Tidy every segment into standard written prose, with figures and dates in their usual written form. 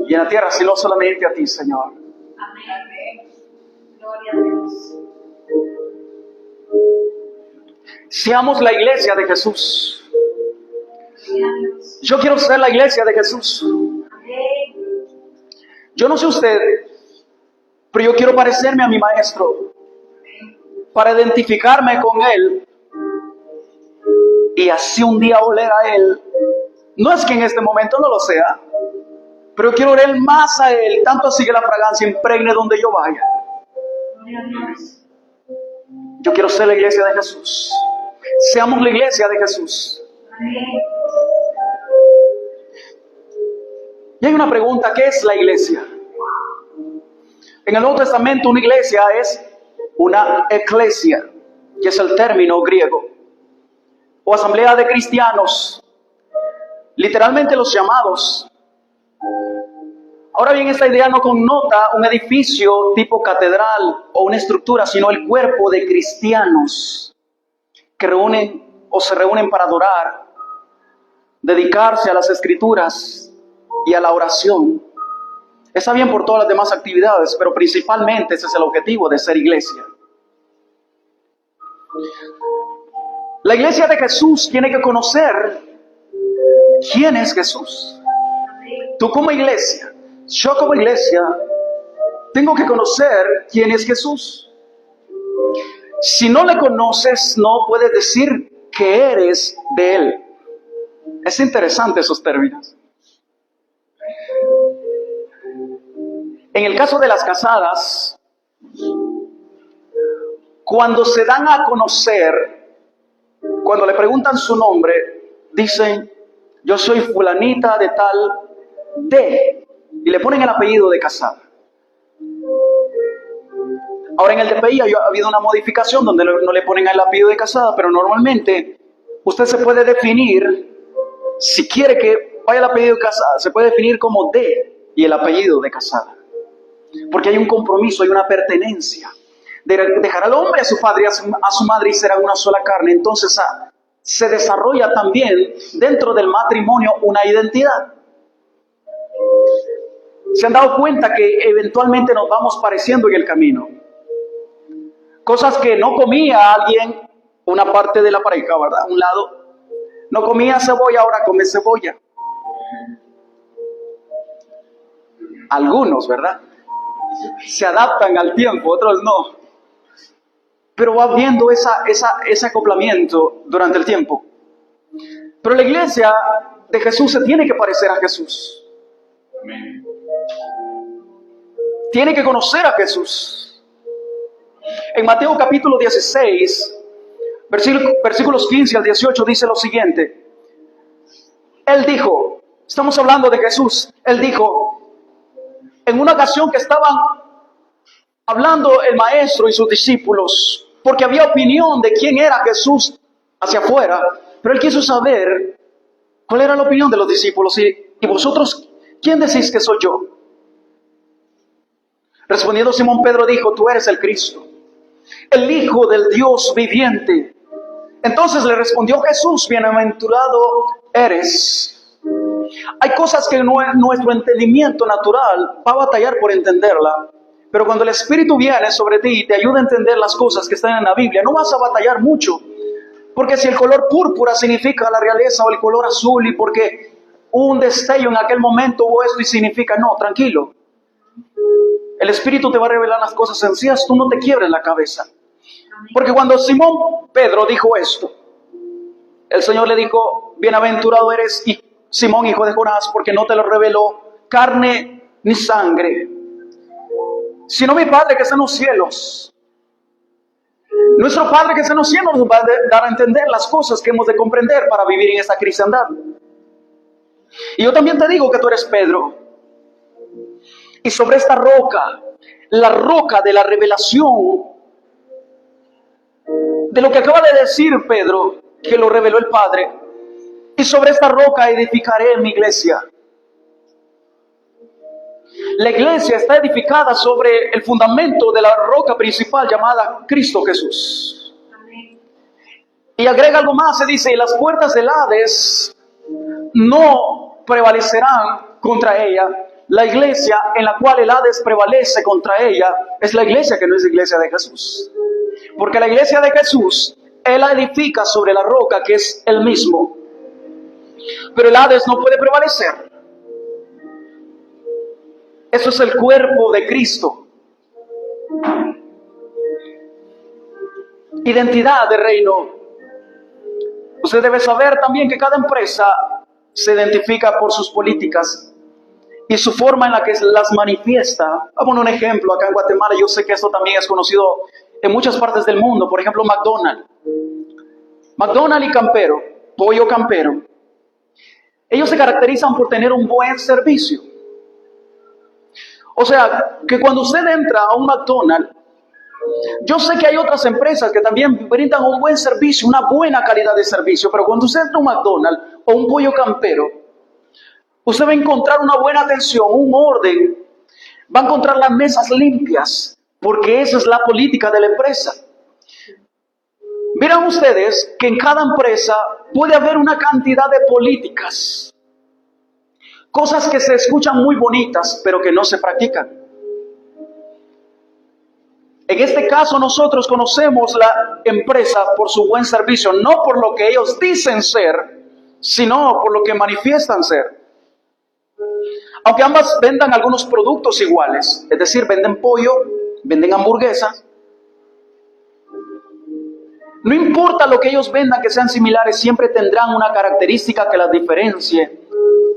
y en la tierra, sino solamente a ti, Señor. Amén. Gloria a Dios. Seamos la iglesia de Jesús. Gloria a Dios. Yo quiero ser la iglesia de Jesús. Amén. Yo no sé usted, pero yo quiero parecerme a mi maestro para identificarme con él y así un día oler a él. No es que en este momento no lo sea, pero quiero oler más a él, tanto así que la fragancia impregne donde yo vaya. Gloria a Dios. Yo quiero ser la iglesia de Jesús. Seamos la iglesia de Jesús. Amén. Y hay una pregunta, ¿qué es la iglesia? En el Nuevo Testamento una iglesia es una eclesia, que es el término griego, o asamblea de cristianos, literalmente los llamados. Ahora bien, esta idea no connota un edificio tipo catedral o una estructura, sino el cuerpo de cristianos que reúnen o se reúnen para adorar, dedicarse a las escrituras y a la oración. Está bien por todas las demás actividades, pero principalmente ese es el objetivo de ser iglesia. La iglesia de Jesús tiene que conocer quién es Jesús. Tú como iglesia, yo como iglesia, tengo que conocer quién es Jesús. Si no le conoces, no puedes decir que eres de Él. Es interesante esos términos. En el caso de las casadas, cuando se dan a conocer, cuando le preguntan su nombre, dicen, yo soy fulanita de tal, de, y le ponen el apellido de casada. Ahora en el DPI ha habido una modificación donde no le ponen el apellido de casada, pero normalmente usted se puede definir, si quiere que vaya el apellido de casada, se puede definir como de y el apellido de casada. Porque hay un compromiso, hay una pertenencia. Dejará al hombre a su padre y a su madre y serán una sola carne. Entonces se desarrolla también dentro del matrimonio una identidad. ¿Se han dado cuenta que eventualmente nos vamos pareciendo en el camino? Cosas que no comía alguien, una parte de la pareja, ¿verdad? Un lado, no comía cebolla, ahora come cebolla. Algunos, ¿verdad? Se adaptan al tiempo, otros no. Pero va viendo ese acoplamiento durante el tiempo. Pero la iglesia de Jesús se tiene que parecer a Jesús. Amén. Tiene que conocer a Jesús. En Mateo capítulo 16, versículos 15 al 18 dice lo siguiente. Él dijo, estamos hablando de Jesús, Él dijo, en una ocasión que estaban hablando el maestro y sus discípulos, porque había opinión de quién era Jesús hacia afuera, pero Él quiso saber cuál era la opinión de los discípulos. ¿Y vosotros quién decís que soy yo? Respondiendo Simón Pedro dijo, tú eres el Cristo, el Hijo del Dios viviente. Entonces le respondió Jesús, bienaventurado eres. Hay cosas que nuestro entendimiento natural va a batallar por entenderla, pero cuando el Espíritu viene sobre ti y te ayuda a entender las cosas que están en la Biblia, no vas a batallar mucho. Porque si el color púrpura significa la realeza o el color azul y porque hubo un destello en aquel momento o esto y significa, no, tranquilo. El Espíritu te va a revelar las cosas sencillas, tú no te quiebres la cabeza. Porque cuando Simón Pedro dijo esto, el Señor le dijo, bienaventurado eres Simón, hijo de Jonás, porque no te lo reveló carne ni sangre, sino mi Padre que está en los cielos. Nuestro Padre que está en los cielos nos va a dar a entender las cosas que hemos de comprender para vivir en esta cristiandad. Y yo también te digo que tú eres Pedro. Y sobre esta roca, la roca de la revelación, de lo que acaba de decir Pedro, que lo reveló el Padre, y sobre esta roca edificaré mi iglesia. La iglesia está edificada sobre el fundamento de la roca principal llamada Cristo Jesús. Y agrega algo más, se dice, y las puertas del Hades no prevalecerán contra ella. La iglesia en la cual el Hades prevalece contra ella es la iglesia que no es la iglesia de Jesús. Porque la iglesia de Jesús, Él la edifica sobre la roca que es Él mismo. Pero el Hades no puede prevalecer. Eso es el cuerpo de Cristo. Identidad de reino. Usted debe saber también que cada empresa se identifica por sus políticas y su forma en la que las manifiesta. Vamos a un ejemplo acá en Guatemala. Yo sé que esto también es conocido en muchas partes del mundo. Por ejemplo, McDonald's. McDonald's y Campero, Pollo Campero. Ellos se caracterizan por tener un buen servicio. O sea, que cuando usted entra a un McDonald's, yo sé que hay otras empresas que también brindan un buen servicio, una buena calidad de servicio, pero cuando usted entra a un McDonald's o un Pollo Campero, usted va a encontrar una buena atención, un orden, va a encontrar las mesas limpias, porque esa es la política de la empresa. Miren ustedes que en cada empresa puede haber una cantidad de políticas, cosas que se escuchan muy bonitas, pero que no se practican. En este caso nosotros conocemos la empresa por su buen servicio, no por lo que ellos dicen ser, sino por lo que manifiestan ser. Aunque ambas vendan algunos productos iguales, es decir, venden pollo, venden hamburguesas, no importa lo que ellos vendan que sean similares, siempre tendrán una característica que las diferencie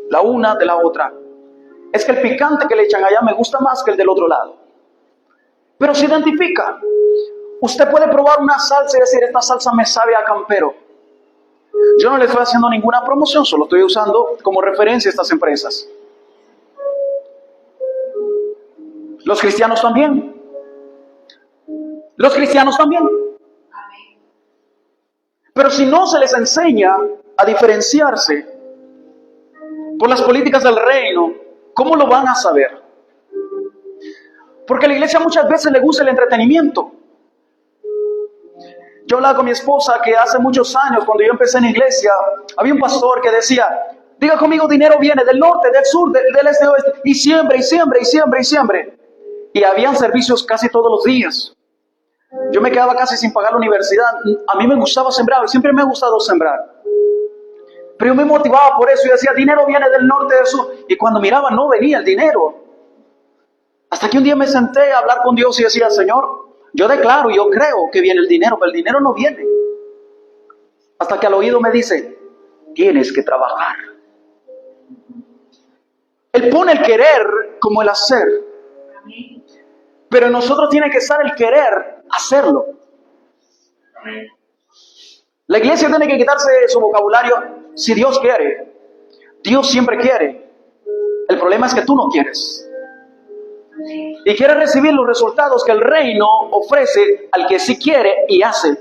la una de la otra. Es que el picante que le echan allá me gusta más que el del otro lado. Pero se identifica. Usted puede probar una salsa y decir, esta salsa me sabe a Campero. Yo no le estoy haciendo ninguna promoción, solo estoy usando como referencia a estas empresas. Los cristianos también. Los cristianos también. Pero si no se les enseña a diferenciarse por las políticas del reino, ¿cómo lo van a saber? Porque a la iglesia muchas veces le gusta el entretenimiento. Yo hablaba con mi esposa que hace muchos años, cuando yo empecé en iglesia, había un pastor que decía, diga conmigo, dinero viene del norte, del sur, del este, oeste, y siempre, y siempre, y siempre, y siempre. Y habían servicios casi todos los días. Yo me quedaba casi sin pagar la universidad. A mí me gustaba sembrar, siempre me ha gustado sembrar. Pero yo me motivaba por eso y decía, dinero viene del norte, del sur. Y cuando miraba, no venía el dinero. Hasta que un día me senté a hablar con Dios y decía, Señor, yo declaro, yo creo que viene el dinero, pero el dinero no viene. Hasta que al oído me dice, tienes que trabajar. Él pone el querer como el hacer. Pero en nosotros tiene que estar el querer hacerlo. La iglesia tiene que quitarse de su vocabulario, si Dios quiere. Dios siempre quiere. El problema es que tú no quieres. Y quieres recibir los resultados que el reino ofrece al que sí quiere y hace.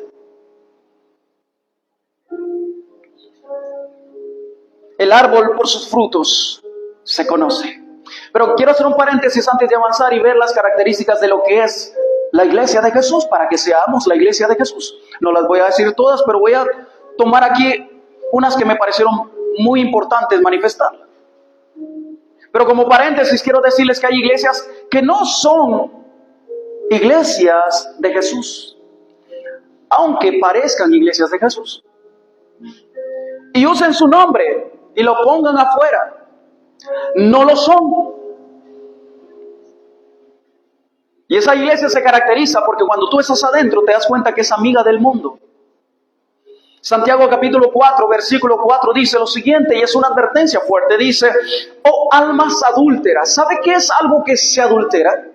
El árbol por sus frutos se conoce. Pero quiero hacer un paréntesis antes de avanzar y ver las características de lo que es la iglesia de Jesús, para que seamos la iglesia de Jesús. No las voy a decir todas, pero voy a tomar aquí unas que me parecieron muy importantes manifestar. Pero como paréntesis quiero decirles que hay iglesias que no son iglesias de Jesús, aunque parezcan iglesias de Jesús. Y usen su nombre y lo pongan afuera. No lo son. Y esa iglesia se caracteriza porque cuando tú estás adentro te das cuenta que es amiga del mundo. Santiago capítulo 4, versículo 4 dice lo siguiente, y es una advertencia fuerte, dice, oh almas adúlteras. ¿Sabe qué es algo que se adultera?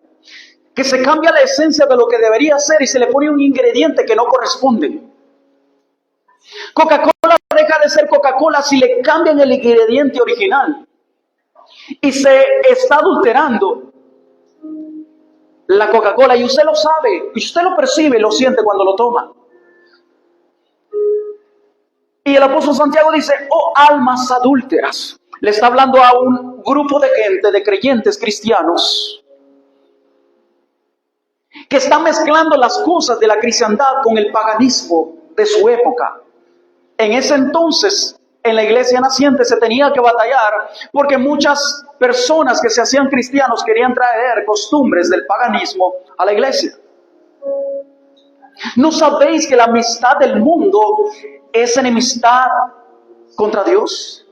Que se cambia la esencia de lo que debería ser y se le pone un ingrediente que no corresponde. Coca-Cola deja de ser Coca-Cola si le cambian el ingrediente original. Y se está adulterando la Coca-Cola, y usted lo sabe, y usted lo percibe, lo siente cuando lo toma. Y el apóstol Santiago dice, oh almas adúlteras. Le está hablando a un grupo de gente, de creyentes cristianos, que están mezclando las cosas de la cristiandad con el paganismo de su época. En ese entonces, en la iglesia naciente se tenía que batallar porque muchas personas que se hacían cristianos querían traer costumbres del paganismo a la iglesia. ¿No sabéis que la amistad del mundo es enemistad contra Dios?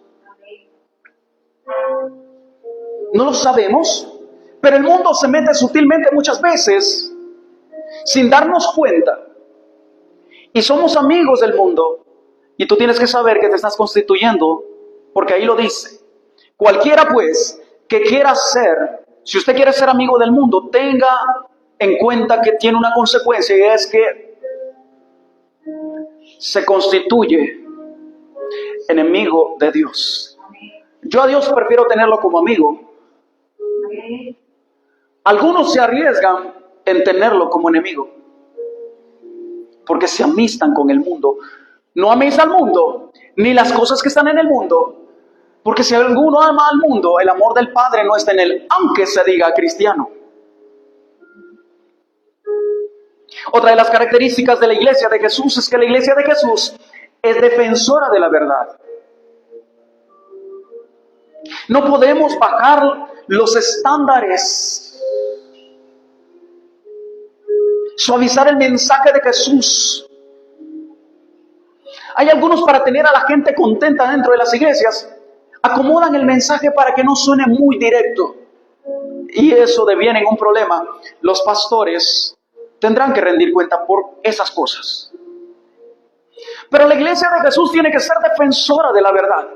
No lo sabemos, pero el mundo se mete sutilmente muchas veces sin darnos cuenta. Y somos amigos del mundo. Y tú tienes que saber que te estás constituyendo, porque ahí lo dice. Cualquiera pues que quiera ser, si usted quiere ser amigo del mundo, tenga en cuenta que tiene una consecuencia, y es que se constituye enemigo de Dios. Yo a Dios prefiero tenerlo como amigo. Algunos se arriesgan en tenerlo como enemigo, porque se amistan con el mundo. No améis al mundo, ni las cosas que están en el mundo, porque si alguno ama al mundo, el amor del Padre no está en él, aunque se diga cristiano. Otra de las características de la iglesia de Jesús es que la iglesia de Jesús es defensora de la verdad. No podemos bajar los estándares, suavizar el mensaje de Jesús. Hay algunos, para tener a la gente contenta dentro de las iglesias, acomodan el mensaje para que no suene muy directo. Y eso deviene en un problema. Los pastores tendrán que rendir cuenta por esas cosas. Pero la iglesia de Jesús tiene que ser defensora de la verdad.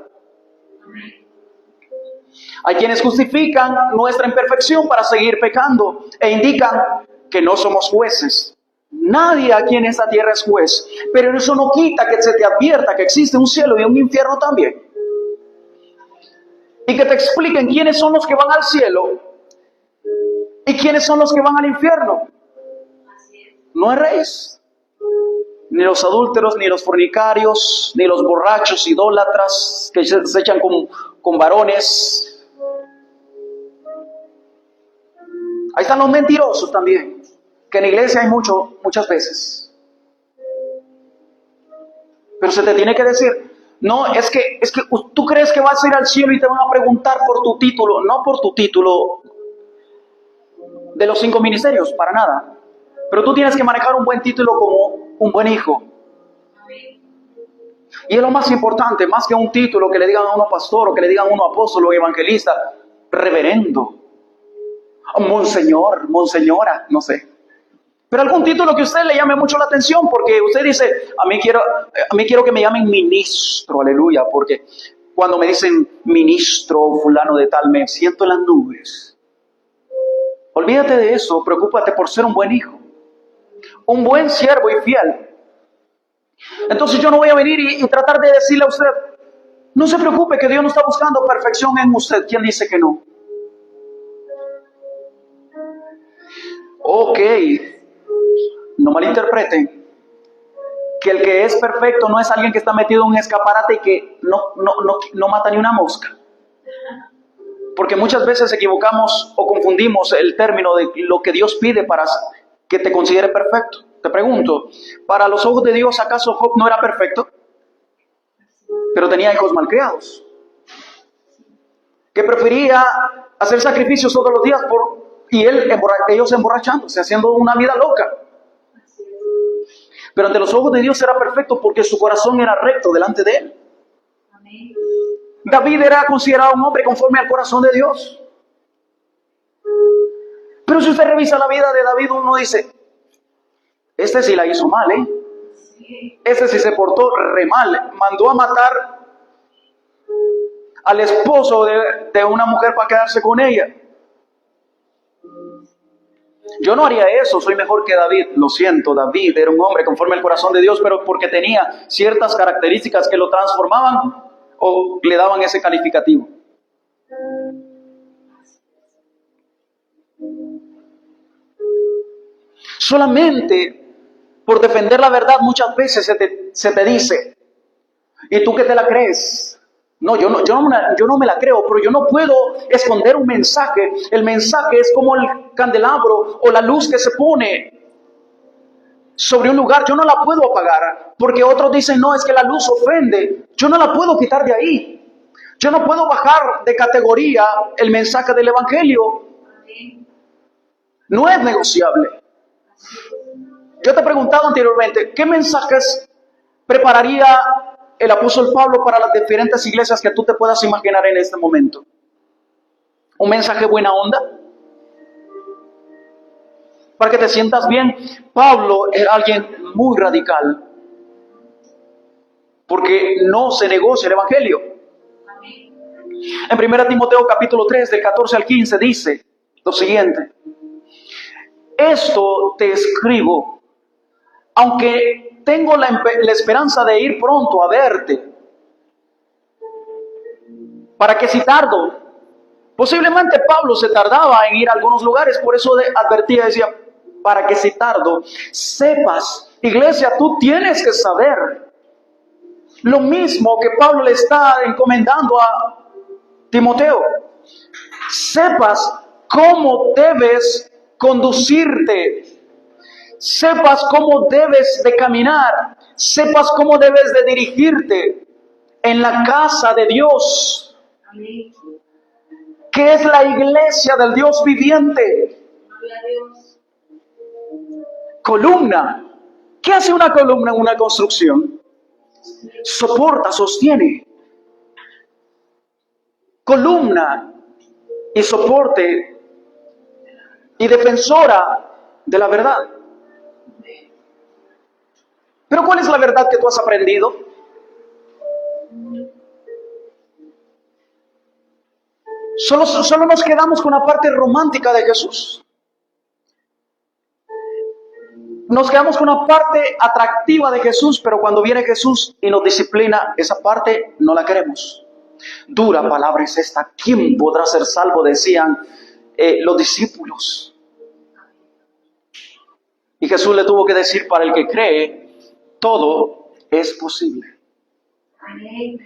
Hay quienes justifican nuestra imperfección para seguir pecando e indican que no somos jueces. Nadie aquí en esta tierra es juez, pero eso no quita que se te advierta que existe un cielo y un infierno también. Y que te expliquen quiénes son los que van al cielo y quiénes son los que van al infierno. No erréis. Ni los adúlteros, ni los fornicarios, ni los borrachos, idólatras, que se echan con varones. Ahí están los mentirosos también, que en la iglesia hay muchas veces. Pero se te tiene que decir, no, es que tú crees que vas a ir al cielo y te van a preguntar por tu título, no por tu título de los 5 ministerios, para nada. Pero tú tienes que manejar un buen título como un buen hijo. Y es lo más importante, más que un título que le digan a uno pastor o que le digan a uno apóstol o evangelista, reverendo, monseñor, monseñora, no sé. Pero algún título que a usted le llame mucho la atención, porque usted dice, a mí quiero que me llamen ministro, aleluya, porque cuando me dicen ministro fulano de tal, me siento en las nubes. Olvídate de eso, preocúpate por ser un buen hijo, un buen siervo y fiel. Entonces yo no voy a venir y tratar de decirle a usted, no se preocupe que Dios no está buscando perfección en usted. ¿Quién dice que no? Ok, no malinterpreten, que el que es perfecto no es alguien que está metido en un escaparate y que no mata ni una mosca. Porque muchas veces equivocamos o confundimos el término de lo que Dios pide para que te considere perfecto. Te pregunto, ¿para los ojos de Dios acaso Job no era perfecto? Pero tenía hijos malcriados, que prefería hacer sacrificios todos los días y ellos emborrachándose, haciendo una vida loca. Pero ante los ojos de Dios era perfecto porque su corazón era recto delante de él. David era considerado un hombre conforme al corazón de Dios. Pero si usted revisa la vida de David, uno dice, este sí la hizo mal, este sí se portó re mal. Mandó a matar al esposo de una mujer para quedarse con ella. Yo no haría eso, soy mejor que David. Lo siento, David era un hombre conforme al corazón de Dios, pero porque tenía ciertas características que lo transformaban o le daban ese calificativo. Solamente por defender la verdad muchas veces se te dice, ¿y tú qué te la crees? No, yo no me la creo, pero yo no puedo esconder un mensaje. El mensaje es como el candelabro o la luz que se pone sobre un lugar, yo no la puedo apagar, porque otros dicen, no, es que la luz ofende, yo no la puedo quitar de ahí. Yo no puedo bajar de categoría el mensaje del Evangelio. Amén. No es negociable. Yo te he preguntado anteriormente, ¿qué mensajes prepararía el apóstol Pablo para las diferentes iglesias que tú te puedas imaginar en este momento? ¿Un mensaje buena onda? Para que te sientas bien. Pablo era alguien muy radical, porque no se negocia el Evangelio. Amén. En 1 Timoteo capítulo 3, del 14 al 15, dice lo siguiente: esto te escribo, aunque tengo la esperanza de ir pronto a verte, para que si tardo, posiblemente Pablo se tardaba en ir a algunos lugares, por eso advertía, decía, para que si tardo, sepas, iglesia, tú tienes que saber lo mismo que Pablo le está encomendando a Timoteo. Sepas cómo debes conducirte, sepas cómo debes de caminar, sepas cómo debes de dirigirte en la casa de Dios, Amén. que es la iglesia del Dios viviente. Gloria a Dios. Columna. ¿Qué hace una columna en una construcción? Soporta, sostiene. Columna y soporte y defensora de la verdad. Pero ¿cuál es la verdad que tú has aprendido? Solo nos quedamos con la parte romántica de Jesús. Nos quedamos con una parte atractiva de Jesús, pero cuando viene Jesús y nos disciplina, esa parte no la queremos. Dura palabra es esta. ¿Quién podrá ser salvo? Decían los discípulos. Y Jesús le tuvo que decir, para el que cree, todo es posible. Amén.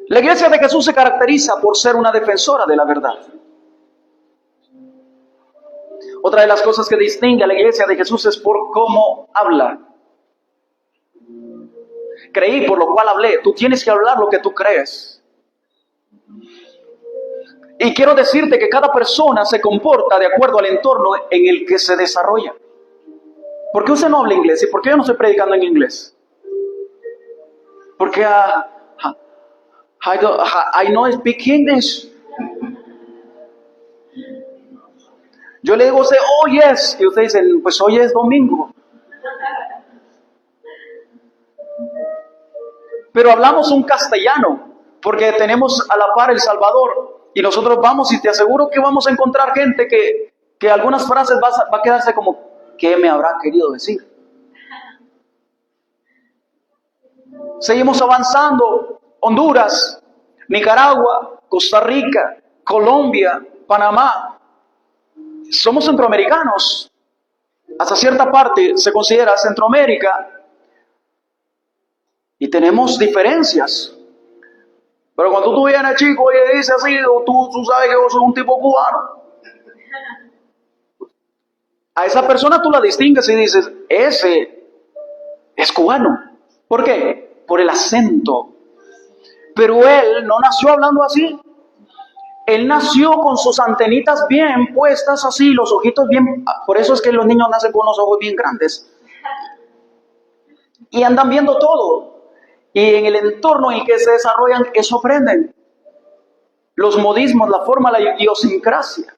La iglesia de Jesús se caracteriza por ser una defensora de la verdad. Otra de las cosas que distingue a la iglesia de Jesús es por cómo habla. Creí, por lo cual hablé. Tú tienes que hablar lo que tú crees. Y quiero decirte que cada persona se comporta de acuerdo al entorno en el que se desarrolla. ¿Por qué usted no habla inglés? ¿Y por qué yo no estoy predicando en inglés? Porque I know speak English. Yo le digo a usted, oh yes, y usted dice, pues hoy es domingo. Pero hablamos un castellano, porque tenemos a la par El Salvador, y nosotros vamos, y te aseguro que vamos a encontrar gente que algunas frases va a quedarse como, ¿qué me habrá querido decir? Seguimos avanzando. Honduras, Nicaragua, Costa Rica, Colombia, Panamá. Somos centroamericanos. Hasta cierta parte se considera Centroamérica. Y tenemos diferencias. Pero cuando tú vienes, chico, y dices así, tú sabes que yo soy un tipo cubano. A esa persona tú la distingues y dices, ese es cubano. ¿Por qué? Por el acento. Pero él no nació hablando así. Él nació con sus antenitas bien puestas así, los ojitos bien. Por eso es que los niños nacen con los ojos bien grandes. Y andan viendo todo. Y en el entorno en el que se desarrollan, eso aprenden. Los modismos, la forma, la idiosincrasia.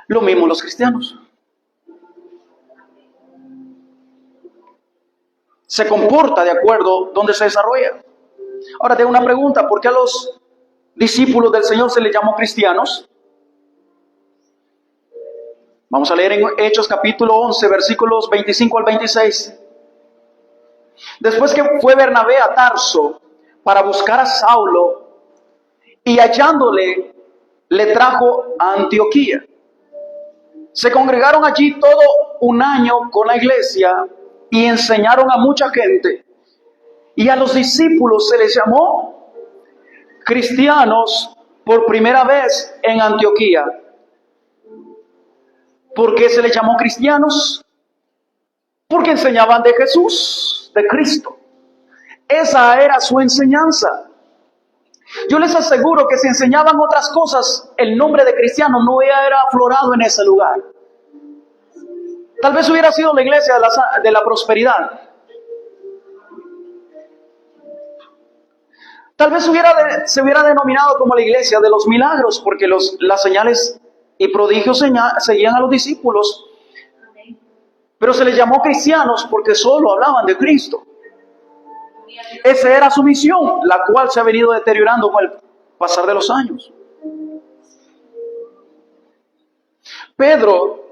Lo mismo los cristianos. Se comporta de acuerdo donde se desarrolla. Ahora tengo una pregunta, ¿por qué a los discípulos del Señor se les llamó cristianos? Vamos a leer en Hechos capítulo 11, versículos 25 al 26. Después que fue Bernabé a Tarso para buscar a Saulo, y hallándole, le trajo a Antioquía. Se congregaron allí todo un año con la iglesia y enseñaron a mucha gente. Y a los discípulos se les llamó cristianos por primera vez en Antioquía. ¿Por qué se les llamó cristianos? Porque enseñaban de Jesús, de Cristo. Esa era su enseñanza. Yo les aseguro que si enseñaban otras cosas, el nombre de cristiano no era aflorado en ese lugar. Tal vez hubiera sido la iglesia de la prosperidad. Tal vez se hubiera denominado como la iglesia de los milagros, porque las señales y prodigios seguían a los discípulos. Pero se les llamó cristianos porque solo hablaban de Cristo. Esa era su misión, la cual se ha venido deteriorando con el pasar de los años. Pedro,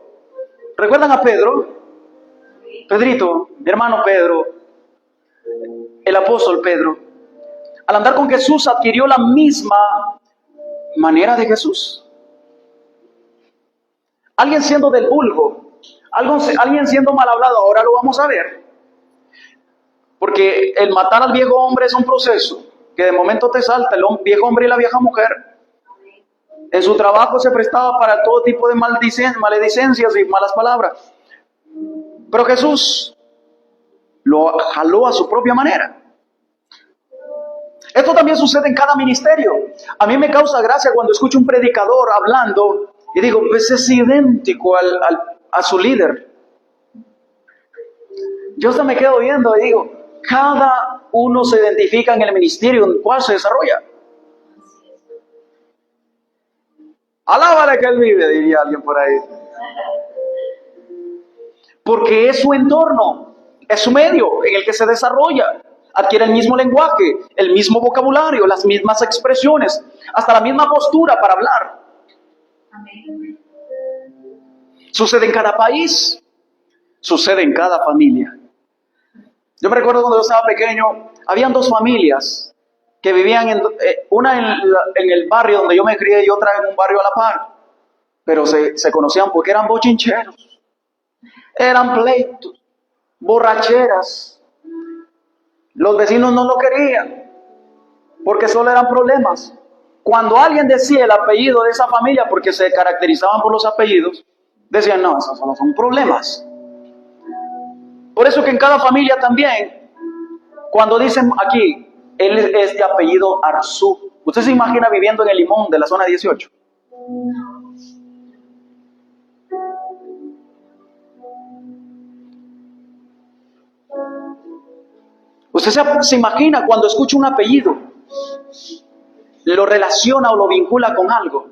¿recuerdan a Pedro? Pedrito, mi hermano Pedro, el apóstol Pedro, al andar con Jesús adquirió la misma manera de Jesús. Alguien siendo del vulgo, alguien siendo mal hablado, ahora lo vamos a ver. Porque el matar al viejo hombre es un proceso que de momento te salta, el viejo hombre y la vieja mujer. En su trabajo se prestaba para todo tipo de maledicencias y malas palabras. Pero Jesús lo jaló a su propia manera. Esto también sucede en cada ministerio. A mí me causa gracia cuando escucho un predicador hablando y digo, pues es idéntico a su líder. Yo hasta me quedo viendo y digo, cada uno se identifica en el ministerio en el cual se desarrolla. Alábale que él vive, diría alguien por ahí. Porque es su entorno, es su medio en el que se desarrolla. Adquiere el mismo lenguaje, el mismo vocabulario, las mismas expresiones, hasta la misma postura para hablar. Amén. Sucede en cada país, sucede en cada familia. Yo me recuerdo cuando yo estaba pequeño, habían dos familias que vivían, una en el barrio donde yo me crié y otra en un barrio a la par. Pero se conocían porque eran bochincheros, eran pleitos, borracheras. Los vecinos no lo querían porque solo eran problemas. Cuando alguien decía el apellido de esa familia, porque se caracterizaban por los apellidos, decían, no, esos solo son problemas. Por eso que en cada familia también, cuando dicen aquí, él es de apellido Arzú. ¿Usted se imagina viviendo en el Limón de la zona 18? Usted se imagina cuando escucha un apellido, lo relaciona o lo vincula con algo.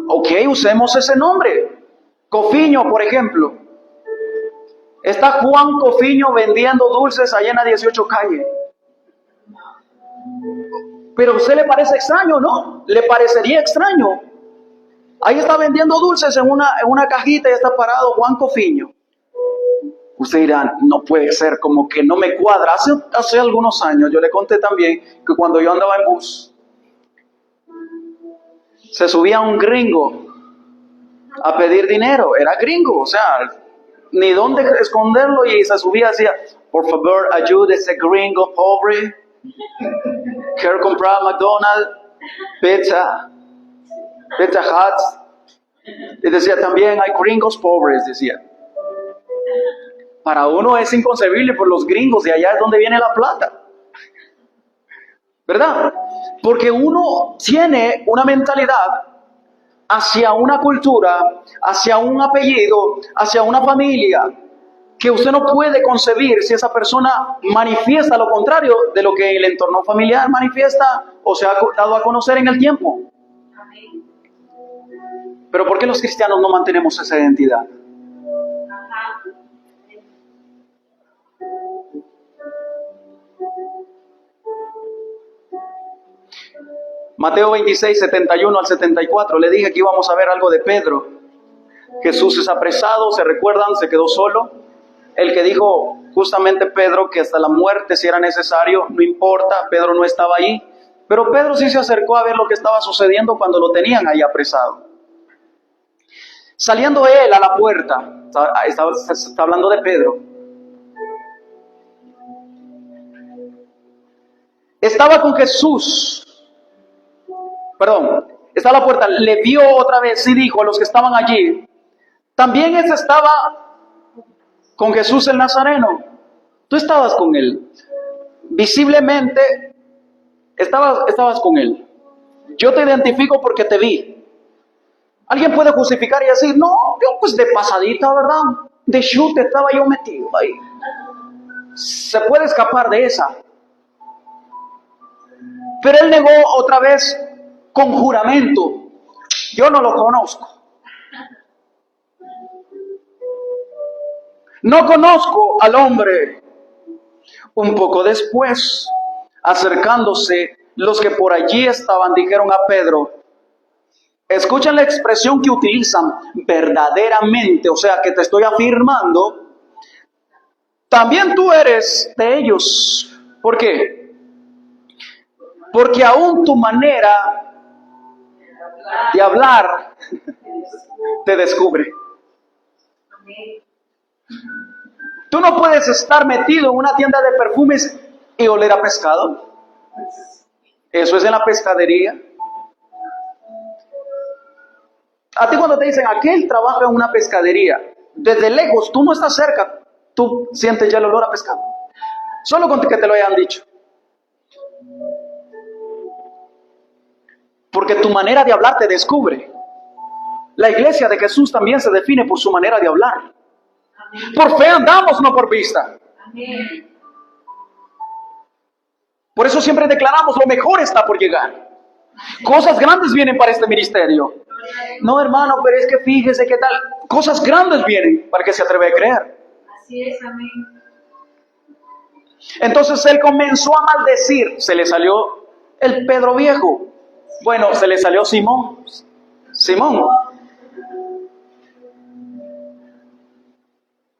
Ok, usemos ese nombre. Cofiño, por ejemplo. Está Juan Cofiño vendiendo dulces allá en la 18 calle. Pero a usted le parece extraño, ¿no? Le parecería extraño. Ahí está vendiendo dulces en una cajita y está parado Juan Cofiño. Usted dirá, no puede ser, como que no me cuadra. Hace algunos años yo le conté también que cuando yo andaba en bus, se subía un gringo a pedir dinero. Era gringo, o sea, ni dónde esconderlo, y se subía y decía, por favor, ayude a ese gringo pobre. Quiero comprar McDonald's, Pizza Hut. Y decía también, hay gringos pobres, decía. Para uno es inconcebible, por los gringos de allá es donde viene la plata. ¿Verdad? Porque uno tiene una mentalidad hacia una cultura, hacia un apellido, hacia una familia, que usted no puede concebir si esa persona manifiesta lo contrario de lo que el entorno familiar manifiesta o se ha dado a conocer en el tiempo. Amén. Pero ¿por qué los cristianos no mantenemos esa identidad? Ajá. Mateo 26, 71 al 74, le dije que íbamos a ver algo de Pedro. Jesús es apresado, ¿se recuerdan? Se quedó solo. El que dijo justamente Pedro que hasta la muerte si era necesario, no importa, Pedro no estaba ahí. Pero Pedro sí se acercó a ver lo que estaba sucediendo cuando lo tenían ahí apresado. Saliendo él a la puerta, está hablando de Pedro, estaba con Jesús. está a la puerta, le vio otra vez y dijo a los que estaban allí, también ese estaba con Jesús el Nazareno. Tú estabas con él. Visiblemente estabas con él. Yo te identifico porque te vi. Alguien puede justificar y decir, no, yo pues de pasadita, ¿verdad? De chute estaba yo metido ahí. Se puede escapar de esa. Pero él negó otra vez con juramento. Yo no lo conozco. No conozco al hombre. Un poco después, acercándose, los que por allí estaban dijeron a Pedro, escuchen la expresión que utilizan, verdaderamente, o sea que te estoy afirmando, también tú eres de ellos. ¿Por qué? Porque aún tu manera de hablar te descubre. Tú no puedes estar metido en una tienda de perfumes y oler a pescado. Eso es en la pescadería. A ti cuando te dicen, aquel trabaja en una pescadería, desde lejos, tú no estás cerca, tú sientes ya el olor a pescado. Solo con que te lo hayan dicho. Porque tu manera de hablar te descubre. La iglesia de Jesús también se define por su manera de hablar. Por fe andamos, no por vista. Por eso siempre declaramos, lo mejor está por llegar. Cosas grandes vienen para este ministerio. No, hermano, pero es que fíjese qué tal. Cosas grandes vienen para que se atreve a creer. Así es, amén. Entonces él comenzó a maldecir. Se le salió el Pedro viejo. Bueno, se le salió Simón.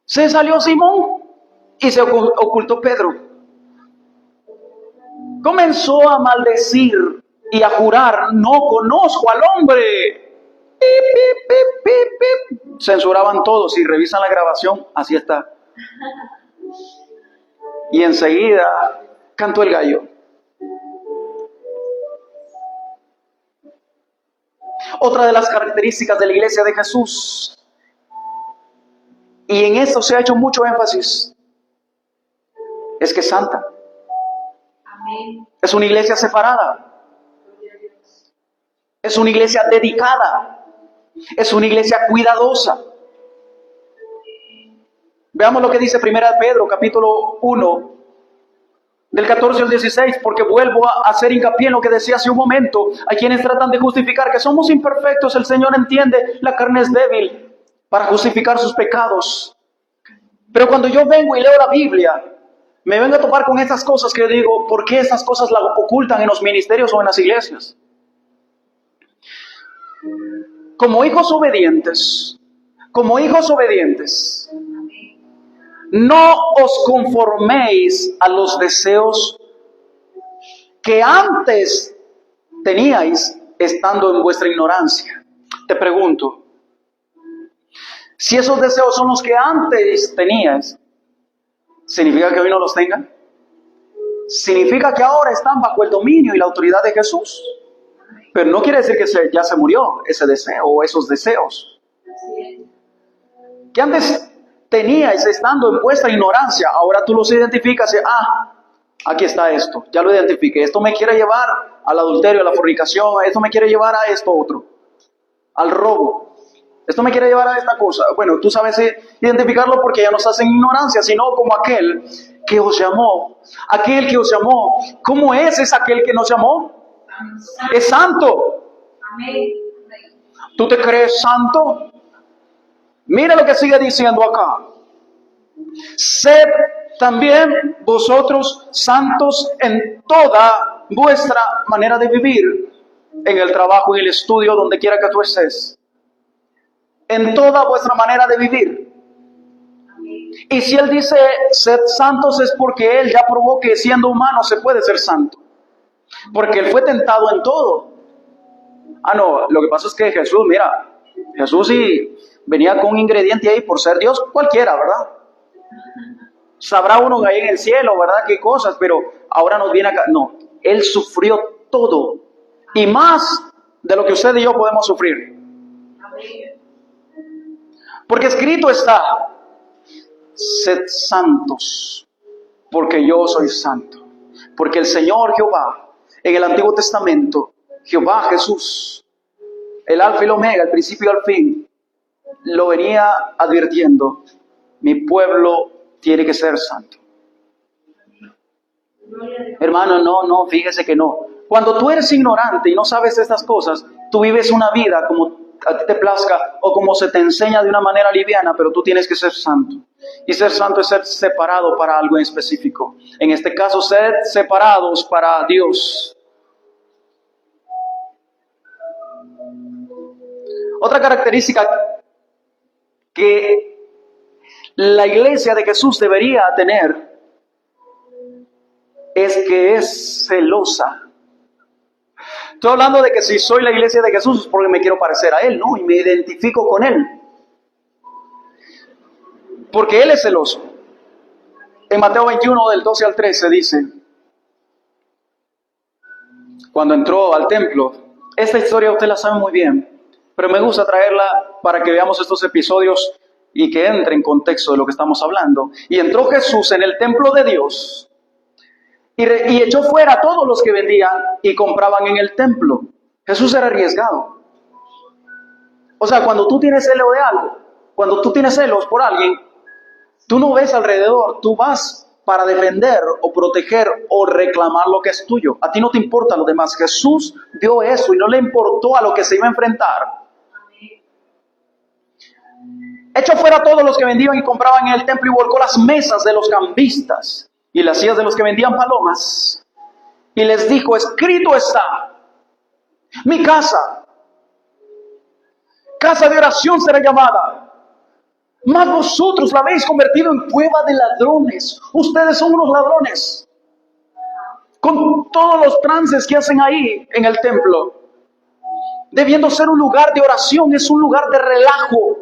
Se salió Simón y se ocultó Pedro. Comenzó a maldecir y a jurar, no conozco al hombre. Pip, pip, pip, pip, pip. Censuraban todos, si revisan la grabación, así está. Y enseguida cantó el gallo. Otra de las características de la iglesia de Jesús, y en esto se ha hecho mucho énfasis, es que es santa. Amén. Es una iglesia separada. Es una iglesia dedicada. Es una iglesia cuidadosa. Veamos lo que dice 1 Pedro, capítulo 1, del 14 al 16, porque vuelvo a hacer hincapié en lo que decía hace un momento. Hay quienes tratan de justificar que somos imperfectos, el Señor entiende, la carne es débil, para justificar sus pecados. Pero cuando yo vengo y leo la Biblia, me vengo a topar con estas cosas que yo digo, ¿por qué estas cosas las ocultan en los ministerios o en las iglesias? Como hijos obedientes, no os conforméis a los deseos que antes teníais estando en vuestra ignorancia. Te pregunto, si esos deseos son los que antes tenías, ¿significa que hoy no los tengan? ¿Significa que ahora están bajo el dominio y la autoridad de Jesús? Pero no quiere decir que ya se murió ese deseo o esos deseos. Que antes teníais estando en vuestra ignorancia, ahora tú los identificas y, aquí está esto, ya lo identifiqué. Esto me quiere llevar al adulterio, a la fornicación, esto me quiere llevar a esto otro, al robo. Esto me quiere llevar a esta cosa. Bueno, tú sabes identificarlo porque ya no estás en ignorancia, sino como aquel que os llamó. Aquel que os llamó. ¿Cómo es aquel que nos llamó? Es santo. Amén. ¿Tú te crees santo? Mira lo que sigue diciendo acá. Sed también vosotros santos en toda vuestra manera de vivir, en el trabajo, en el estudio, donde quiera que tú estés. En toda vuestra manera de vivir. Y si Él dice, sed santos, es porque Él ya probó que siendo humano se puede ser santo. Porque Él fue tentado en todo. No, lo que pasa es que Jesús sí venía con un ingrediente ahí por ser Dios cualquiera, ¿verdad? Sabrá uno ahí en el cielo, ¿verdad? Qué cosas, pero ahora nos viene acá. No, Él sufrió todo. Y más de lo que usted y yo podemos sufrir. Amén. Porque escrito está, sed santos, porque yo soy santo. Porque el Señor Jehová, en el Antiguo Testamento, Jehová Jesús, el Alfa y el Omega, el principio y el fin, lo venía advirtiendo: mi pueblo tiene que ser santo. Hermano, no, fíjese que no. Cuando tú eres ignorante y no sabes estas cosas, tú vives una vida como a ti te plazca o como se te enseña de una manera liviana, pero tú tienes que ser santo. Y ser santo es ser separado para algo en específico. En este caso, ser separados para Dios. Otra característica que la iglesia de Jesús debería tener es que es celosa. Estoy hablando de que si soy la iglesia de Jesús es porque me quiero parecer a Él, ¿no? Y me identifico con Él. Porque Él es celoso. En Mateo 21, del 12 al 13 dice, cuando entró al templo, esta historia usted la sabe muy bien, pero me gusta traerla para que veamos estos episodios y que entre en contexto de lo que estamos hablando. Y entró Jesús en el templo de Dios y echó fuera a todos los que vendían y compraban en el templo. Jesús era arriesgado. O sea, cuando tú tienes celo de algo, cuando tú tienes celos por alguien, tú no ves alrededor, tú vas para defender o proteger o reclamar lo que es tuyo. A ti no te importa lo demás. Jesús vio eso y no le importó a lo que se iba a enfrentar. Echó fuera a todos los que vendían y compraban en el templo y volcó las mesas de los cambistas y las sillas de los que vendían palomas. Y les dijo, escrito está, mi casa, casa de oración será llamada, mas vosotros la habéis convertido en cueva de ladrones. Ustedes son unos ladrones. Con todos los trances que hacen ahí en el templo, debiendo ser un lugar de oración, es un lugar de relajo.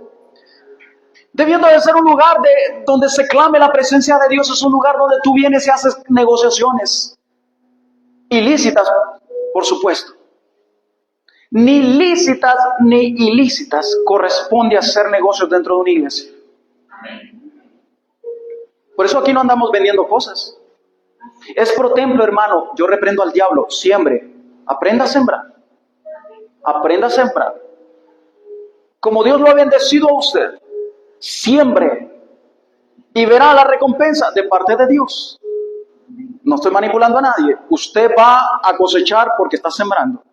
Debiendo de ser un lugar donde se clame la presencia de Dios, es un lugar donde tú vienes y haces negociaciones. Ilícitas, por supuesto. Ni lícitas ni ilícitas corresponde hacer negocios dentro de una iglesia. Por eso aquí no andamos vendiendo cosas. Es pro templo, hermano. Yo reprendo al diablo. Siembre. Aprenda a sembrar. Aprenda a sembrar. Como Dios lo ha bendecido a usted, siembre y verá la recompensa de parte de Dios. No estoy manipulando a nadie. Usted va a cosechar porque está sembrando.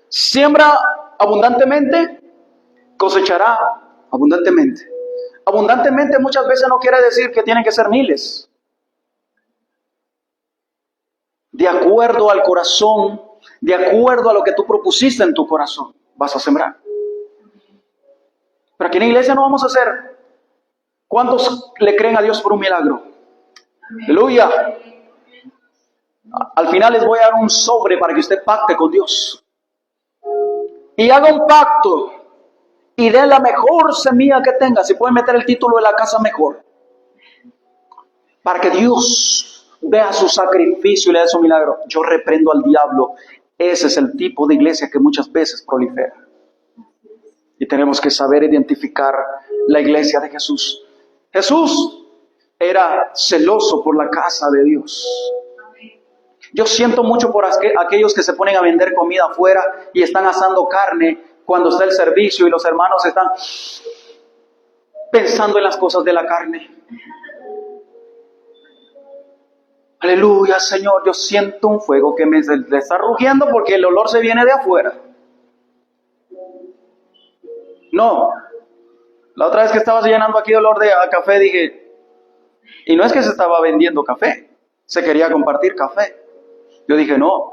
Siembra abundantemente, cosechará abundantemente. Abundantemente muchas veces no quiere decir que tienen que ser miles. De acuerdo al corazón, de acuerdo a lo que tú propusiste en tu corazón, vas a sembrar. Pero aquí en la iglesia no vamos a hacer. ¿Cuántos le creen a Dios por un milagro? Aleluya. Al final les voy a dar un sobre para que usted pacte con Dios. Y haga un pacto y dé la mejor semilla que tenga. Si pueden meter el título de la casa, mejor. Para que Dios vea su sacrificio y le dé su milagro. Yo reprendo al diablo. Ese es el tipo de iglesia que muchas veces prolifera. Y tenemos que saber identificar la iglesia de Jesús. Jesús era celoso por la casa de Dios. Yo siento mucho por aquellos que se ponen a vender comida afuera y están asando carne cuando está el servicio y los hermanos están pensando en las cosas de la carne. Aleluya, Señor, yo siento un fuego que me está rugiendo porque el olor se viene de afuera. No, la otra vez que estaba llenando aquí olor de café dije, y no es que se estaba vendiendo café, se quería compartir café. Yo dije, no,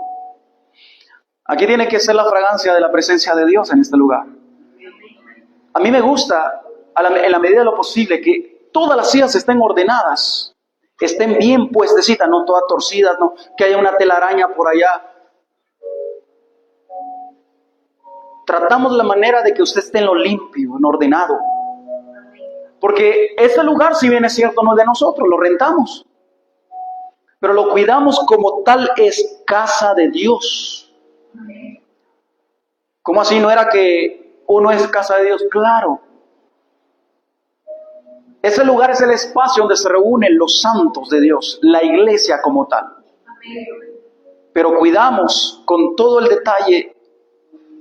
aquí tiene que ser la fragancia de la presencia de Dios en este lugar. A mí me gusta, en la medida de lo posible, que todas las sillas estén ordenadas, estén bien puestecitas, no todas torcidas, no que haya una telaraña por allá. Tratamos la manera de que usted esté en lo limpio, en ordenado. Porque este lugar, si bien es cierto, no es de nosotros, lo rentamos. Pero lo cuidamos como tal, es casa de Dios. ¿Cómo así? ¿No era que uno es casa de Dios? Claro. Ese lugar es el espacio donde se reúnen los santos de Dios, la iglesia como tal. Amén. Pero cuidamos con todo el detalle.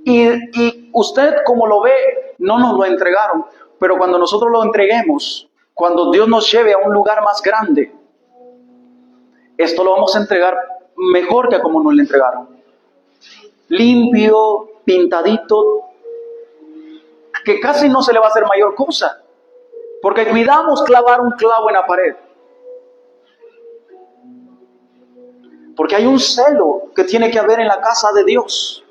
Y usted, como lo ve, no nos lo entregaron. Pero cuando nosotros lo entreguemos, cuando Dios nos lleve a un lugar más grande, esto lo vamos a entregar mejor que como nos lo entregaron. Limpio, pintadito, que casi no se le va a hacer mayor cosa. Porque cuidamos clavar un clavo en la pared. Porque hay un celo que tiene que haber en la casa de Dios.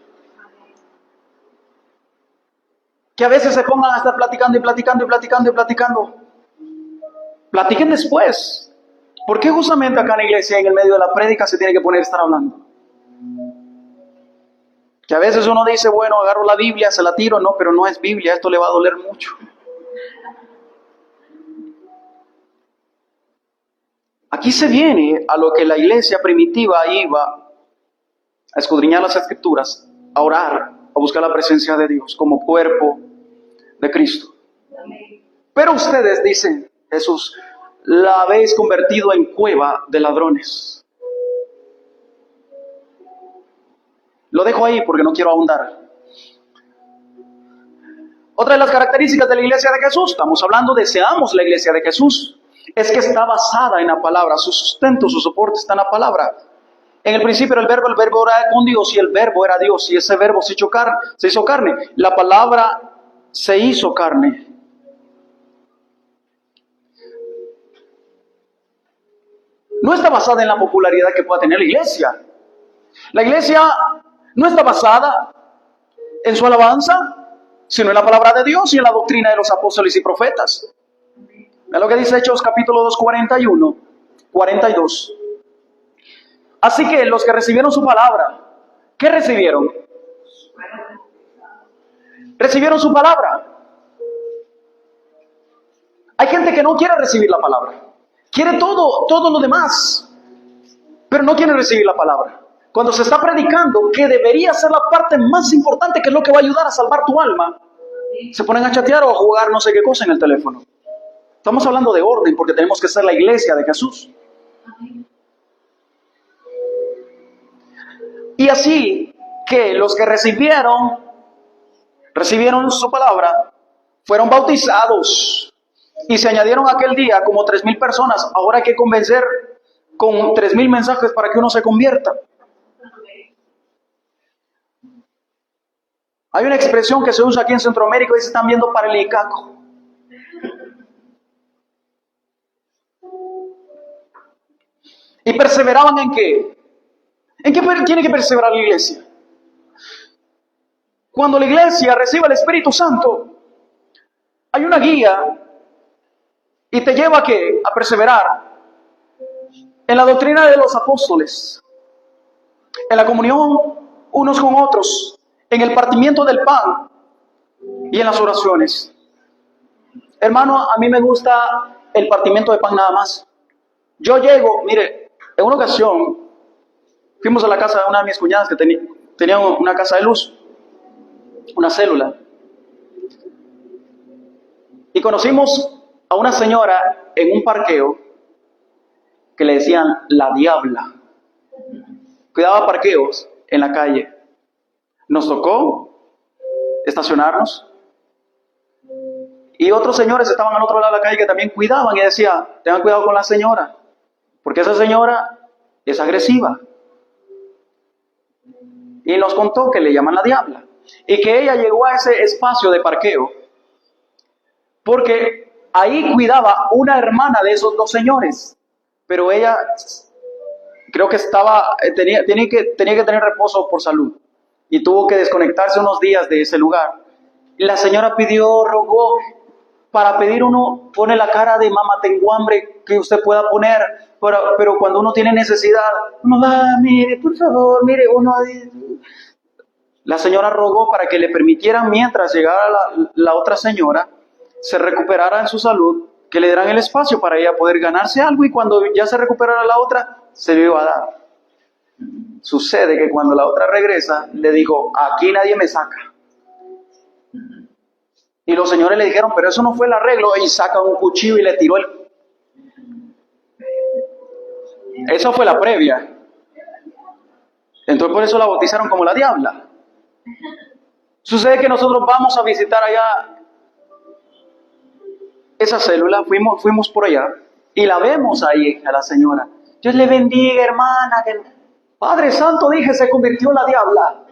Que a veces se pongan a estar platicando y platicando y platicando y platicando. Platiquen después. ¿Por qué justamente acá en la iglesia, en el medio de la prédica, se tiene que poner a estar hablando? Que a veces uno dice, bueno, agarro la Biblia, se la tiro. No, pero no es Biblia, esto le va a doler mucho. Aquí se viene a lo que la iglesia primitiva iba a escudriñar las escrituras, a orar, a buscar la presencia de Dios como cuerpo de Cristo. Pero ustedes, dicen Jesús, la habéis convertido en cueva de ladrones. Lo dejo ahí porque no quiero ahondar. Otra de las características de la iglesia de Jesús, estamos hablando de seamos la iglesia de Jesús, es que está basada en la palabra, su sustento, su soporte está en la palabra. En el principio era el verbo era con Dios y el verbo era Dios y ese verbo se hizo carne. La palabra se hizo carne. No está basada en la popularidad que pueda tener la iglesia. La iglesia no está basada en su alabanza, sino en la palabra de Dios y en la doctrina de los apóstoles y profetas. Vean lo que dice Hechos capítulo 2, 41, 42. Así que los que recibieron su palabra, ¿qué recibieron? Recibieron su palabra. Hay gente que no quiere recibir la palabra. Quiere todo lo demás, pero no quiere recibir la palabra. Cuando se está predicando, que debería ser la parte más importante, que es lo que va a ayudar a salvar tu alma, se ponen a chatear o a jugar no sé qué cosa en el teléfono. Estamos hablando de orden porque tenemos que ser la iglesia de Jesús. Y así que los que recibieron su palabra, fueron bautizados y se añadieron aquel día como 3,000 personas. Ahora hay que convencer con 3,000 mensajes para que uno se convierta. Hay una expresión que se usa aquí en Centroamérica y se están viendo para el Icaco. ¿Y perseveraban en qué? ¿En qué tiene que perseverar la iglesia? Cuando la iglesia reciba el Espíritu Santo, hay una guía y te lleva ¿a qué? A perseverar en la doctrina de los apóstoles, en la comunión unos con otros, en el partimiento del pan y en las oraciones. Hermano, a mí me gusta el partimiento de pan nada más. Yo llego, mire, en una ocasión fuimos a la casa de una de mis cuñadas que tenía una casa de luz, una célula. Y conocimos a una señora en un parqueo que le decían la diabla. Cuidaba parqueos en la calle. Nos tocó estacionarnos. Y otros señores estaban al otro lado de la calle que también cuidaban y decían, tengan cuidado con la señora, porque esa señora es agresiva. Y nos contó que le llaman la diabla. Y que ella llegó a ese espacio de parqueo porque ahí cuidaba una hermana de esos dos señores. Pero ella creo que tenía que tener reposo por salud. Y tuvo que desconectarse unos días de ese lugar. Y la señora pidió, rogó. Para pedir uno pone la cara de mamá tengo hambre que usted pueda poner. Pero cuando uno tiene necesidad, uno va, mire, por favor, mire, uno... La señora rogó para que le permitieran, mientras llegara la otra señora, se recuperara en su salud, que le dieran el espacio para ella poder ganarse algo y cuando ya se recuperara la otra, se le iba a dar. Sucede que cuando la otra regresa, le dijo, aquí nadie me saca. Y los señores le dijeron, pero eso no fue el arreglo, y saca un cuchillo y le tiró el... Eso fue la previa. Entonces por eso la bautizaron como la diabla. Sucede que nosotros vamos a visitar allá esa célula, fuimos por allá, y la vemos ahí a la señora. Dios le bendiga, hermana. Padre Santo, dije, se convirtió en la diabla.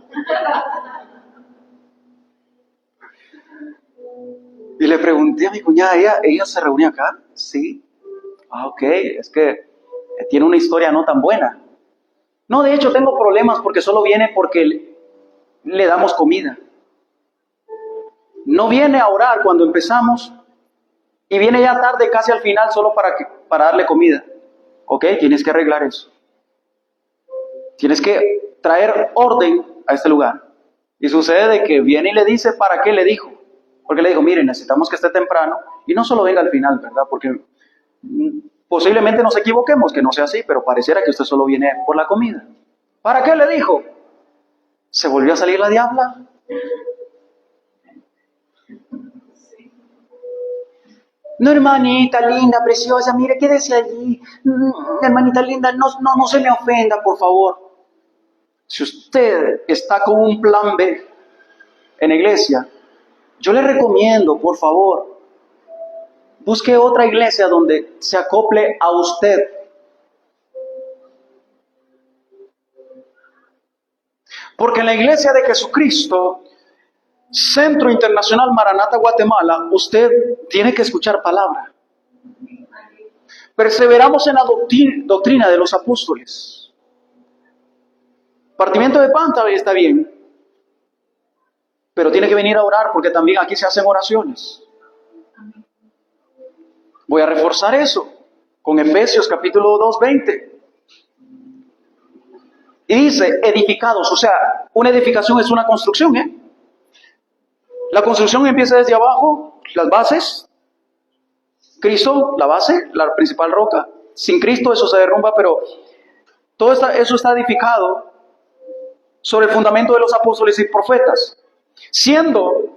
Y le pregunté a mi cuñada, ¿ella se reúne acá? Sí. Ah, ok, es que tiene una historia no tan buena. No, de hecho tengo problemas porque solo viene porque le damos comida. No viene a orar cuando empezamos y viene ya tarde, casi al final, solo para darle comida. Ok, tienes que arreglar eso. Tienes que traer orden a este lugar. Y sucede de que viene y le dice, ¿para qué le dijo? Porque le dijo, mire, necesitamos que esté temprano y no solo venga al final, ¿verdad? Porque posiblemente nos equivoquemos, que no sea así, pero pareciera que usted solo viene por la comida. ¿Para qué le dijo? ¿Se volvió a salir la diabla? No, hermanita linda, preciosa, mire, quédese allí. Hermanita linda, no se me ofenda, por favor. Si usted está con un plan B en la iglesia, yo le recomiendo, por favor, busque otra iglesia donde se acople a usted. Porque en la iglesia de Jesucristo, Centro Internacional Maranata Guatemala, usted tiene que escuchar palabra. Perseveramos en la doctrina de los apóstoles. Partimiento de pan también está bien, pero tiene que venir a orar porque también aquí se hacen oraciones. Voy a reforzar eso con Efesios capítulo 2, 20. Y dice, edificados, o sea, una edificación es una construcción, ¿eh? La construcción empieza desde abajo, las bases, Cristo, la base, la principal roca. Sin Cristo eso se derrumba, pero todo eso está edificado sobre el fundamento de los apóstoles y profetas, siendo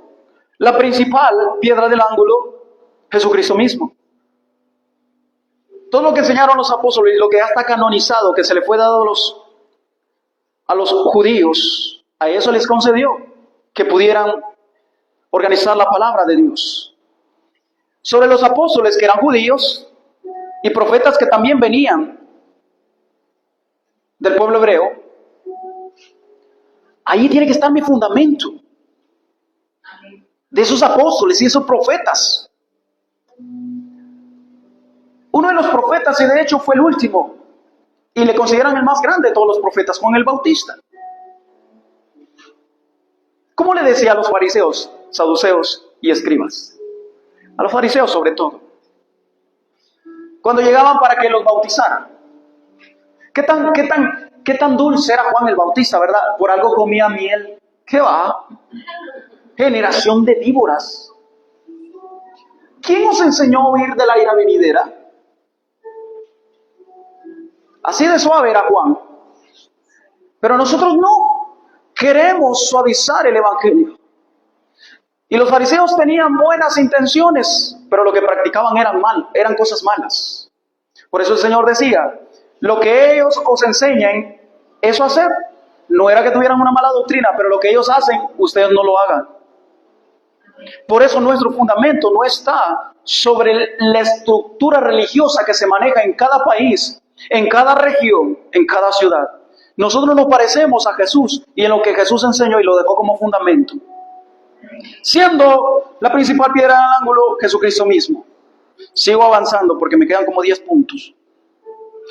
la principal piedra del ángulo Jesucristo mismo. Todo lo que enseñaron los apóstoles y lo que ya está canonizado, que se le fue dado a los judíos, a eso les concedió que pudieran organizar la palabra de Dios. Sobre los apóstoles que eran judíos y profetas que también venían del pueblo hebreo, ahí tiene que estar mi fundamento de esos apóstoles y esos profetas. Uno de los profetas, y de hecho fue el último, y le consideran el más grande de todos los profetas, Juan el Bautista. ¿Cómo le decía a los fariseos, saduceos y escribas? A los fariseos sobre todo. Cuando llegaban para que los bautizaran. ¿Qué tan dulce era Juan el Bautista, verdad? Por algo comía miel. ¿Qué va? Generación de víboras. ¿Quién os enseñó a huir de la ira venidera? Así de suave era Juan. Pero nosotros no. Queremos suavizar el evangelio. Y los fariseos tenían buenas intenciones, pero lo que practicaban eran cosas malas. Por eso el Señor decía, lo que ellos os enseñen, eso hacer. No era que tuvieran una mala doctrina, pero lo que ellos hacen, ustedes no lo hagan. Por eso nuestro fundamento no está sobre la estructura religiosa que se maneja en cada país, en cada región, en cada ciudad. Nosotros nos parecemos a Jesús y en lo que Jesús enseñó y lo dejó como fundamento. Siendo la principal piedra del ángulo Jesucristo mismo. Sigo avanzando porque me quedan como 10 puntos.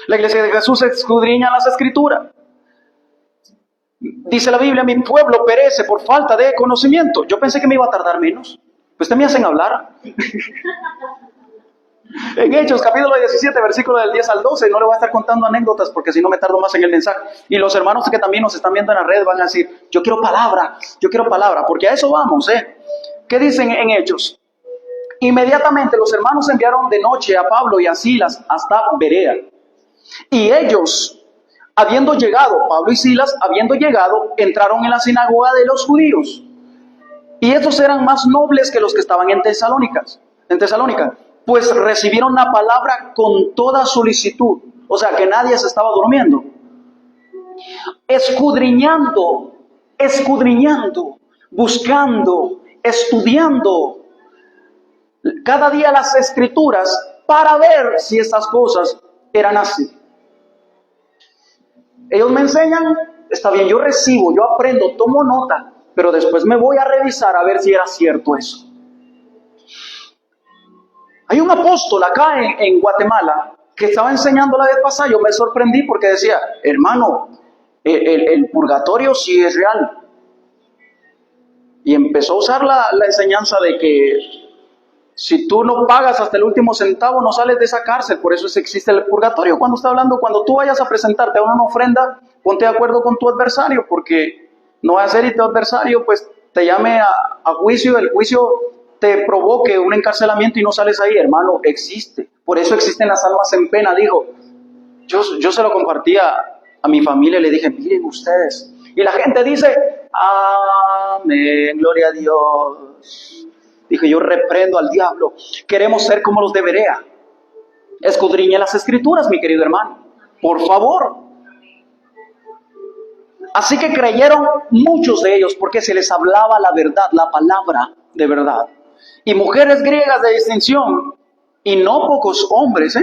La iglesia de Jesús escudriña las escrituras. Dice la Biblia, mi pueblo perece por falta de conocimiento. Yo pensé que me iba a tardar menos. Pues ustedes me hacen hablar. En Hechos, capítulo 17, versículo del 10 al 12, no le voy a estar contando anécdotas porque si no me tardo más en el mensaje. Y los hermanos que también nos están viendo en la red van a decir, yo quiero palabra, porque a eso vamos, ¿Qué dicen en Hechos? Inmediatamente los hermanos enviaron de noche a Pablo y a Silas hasta Berea. Y ellos, habiendo llegado, Pablo y Silas, habiendo llegado, entraron en la sinagoga de los judíos. Y estos eran más nobles que los que estaban en Tesalónica, pues recibieron la palabra con toda solicitud. O sea, que nadie se estaba durmiendo. Escudriñando, buscando, estudiando cada día las escrituras para ver si estas cosas eran así. Ellos me enseñan, está bien, yo recibo, yo aprendo, tomo nota, pero después me voy a revisar a ver si era cierto eso. Hay un apóstol acá en Guatemala que estaba enseñando la vez pasada. Yo me sorprendí porque decía, hermano, el purgatorio sí es real. Y empezó a usar la enseñanza de que si tú no pagas hasta el último centavo, no sales de esa cárcel. Por eso existe el purgatorio. Cuando está hablando, cuando tú vayas a presentarte a una ofrenda, ponte de acuerdo con tu adversario, porque no va a ser y tu adversario pues te llame a juicio, el juicio te provoque un encarcelamiento y no sales ahí. Hermano, existe. Por eso existen las almas en pena, dijo. Yo se lo compartía a mi familia y le dije, miren ustedes. Y la gente dice, amén, gloria a Dios. Dije, yo reprendo al diablo. Queremos ser como los de Berea. Escudriñe las escrituras, mi querido hermano. Por favor. Así que creyeron muchos de ellos porque se les hablaba la verdad, la palabra de verdad. Y mujeres griegas de distinción, y no pocos hombres,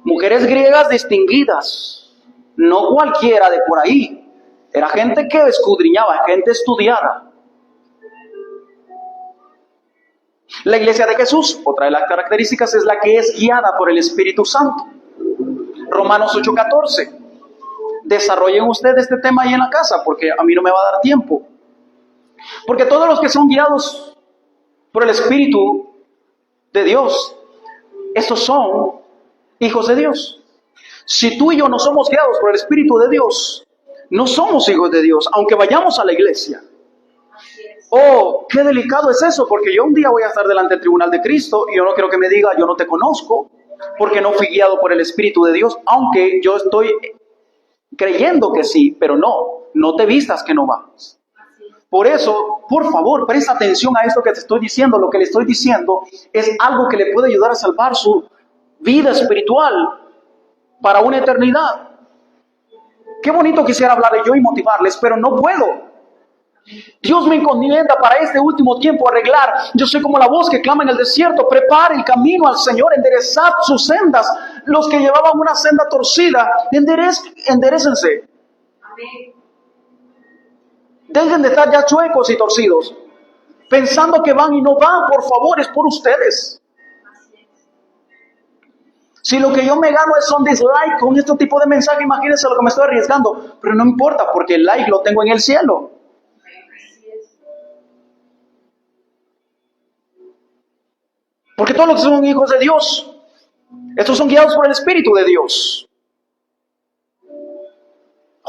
mujeres griegas distinguidas, no cualquiera de por ahí. Era gente que escudriñaba, gente estudiada. La iglesia de Jesús, otra de las características, es la que es guiada por el Espíritu Santo. Romanos 8:14. Desarrollen ustedes este tema ahí en la casa, porque a mí no me va a dar tiempo. Porque todos los que son guiados por el Espíritu de Dios, estos son hijos de Dios. Si tú y yo no somos guiados por el Espíritu de Dios, no somos hijos de Dios, aunque vayamos a la iglesia. Oh, qué delicado es eso, porque yo un día voy a estar delante del tribunal de Cristo y yo no quiero que me diga, yo no te conozco, porque no fui guiado por el Espíritu de Dios, aunque yo estoy creyendo que sí, pero no te vistas que no vas. Por eso, por favor, presta atención a esto que te estoy diciendo. Lo que le estoy diciendo es algo que le puede ayudar a salvar su vida espiritual para una eternidad. Qué bonito quisiera hablarle yo y motivarles, pero no puedo. Dios me encomienda para este último tiempo arreglar. Yo soy como la voz que clama en el desierto. Prepare el camino al Señor, enderezad sus sendas. Los que llevaban una senda torcida, enderécense. Amén. Dejen de estar ya chuecos y torcidos, pensando que van y no van. Por favor, es por ustedes. Si lo que yo me gano son dislikes con este tipo de mensaje, imagínense lo que me estoy arriesgando. Pero no importa, porque el like lo tengo en el cielo. Porque todos los que son hijos de Dios, estos son guiados por el Espíritu de Dios.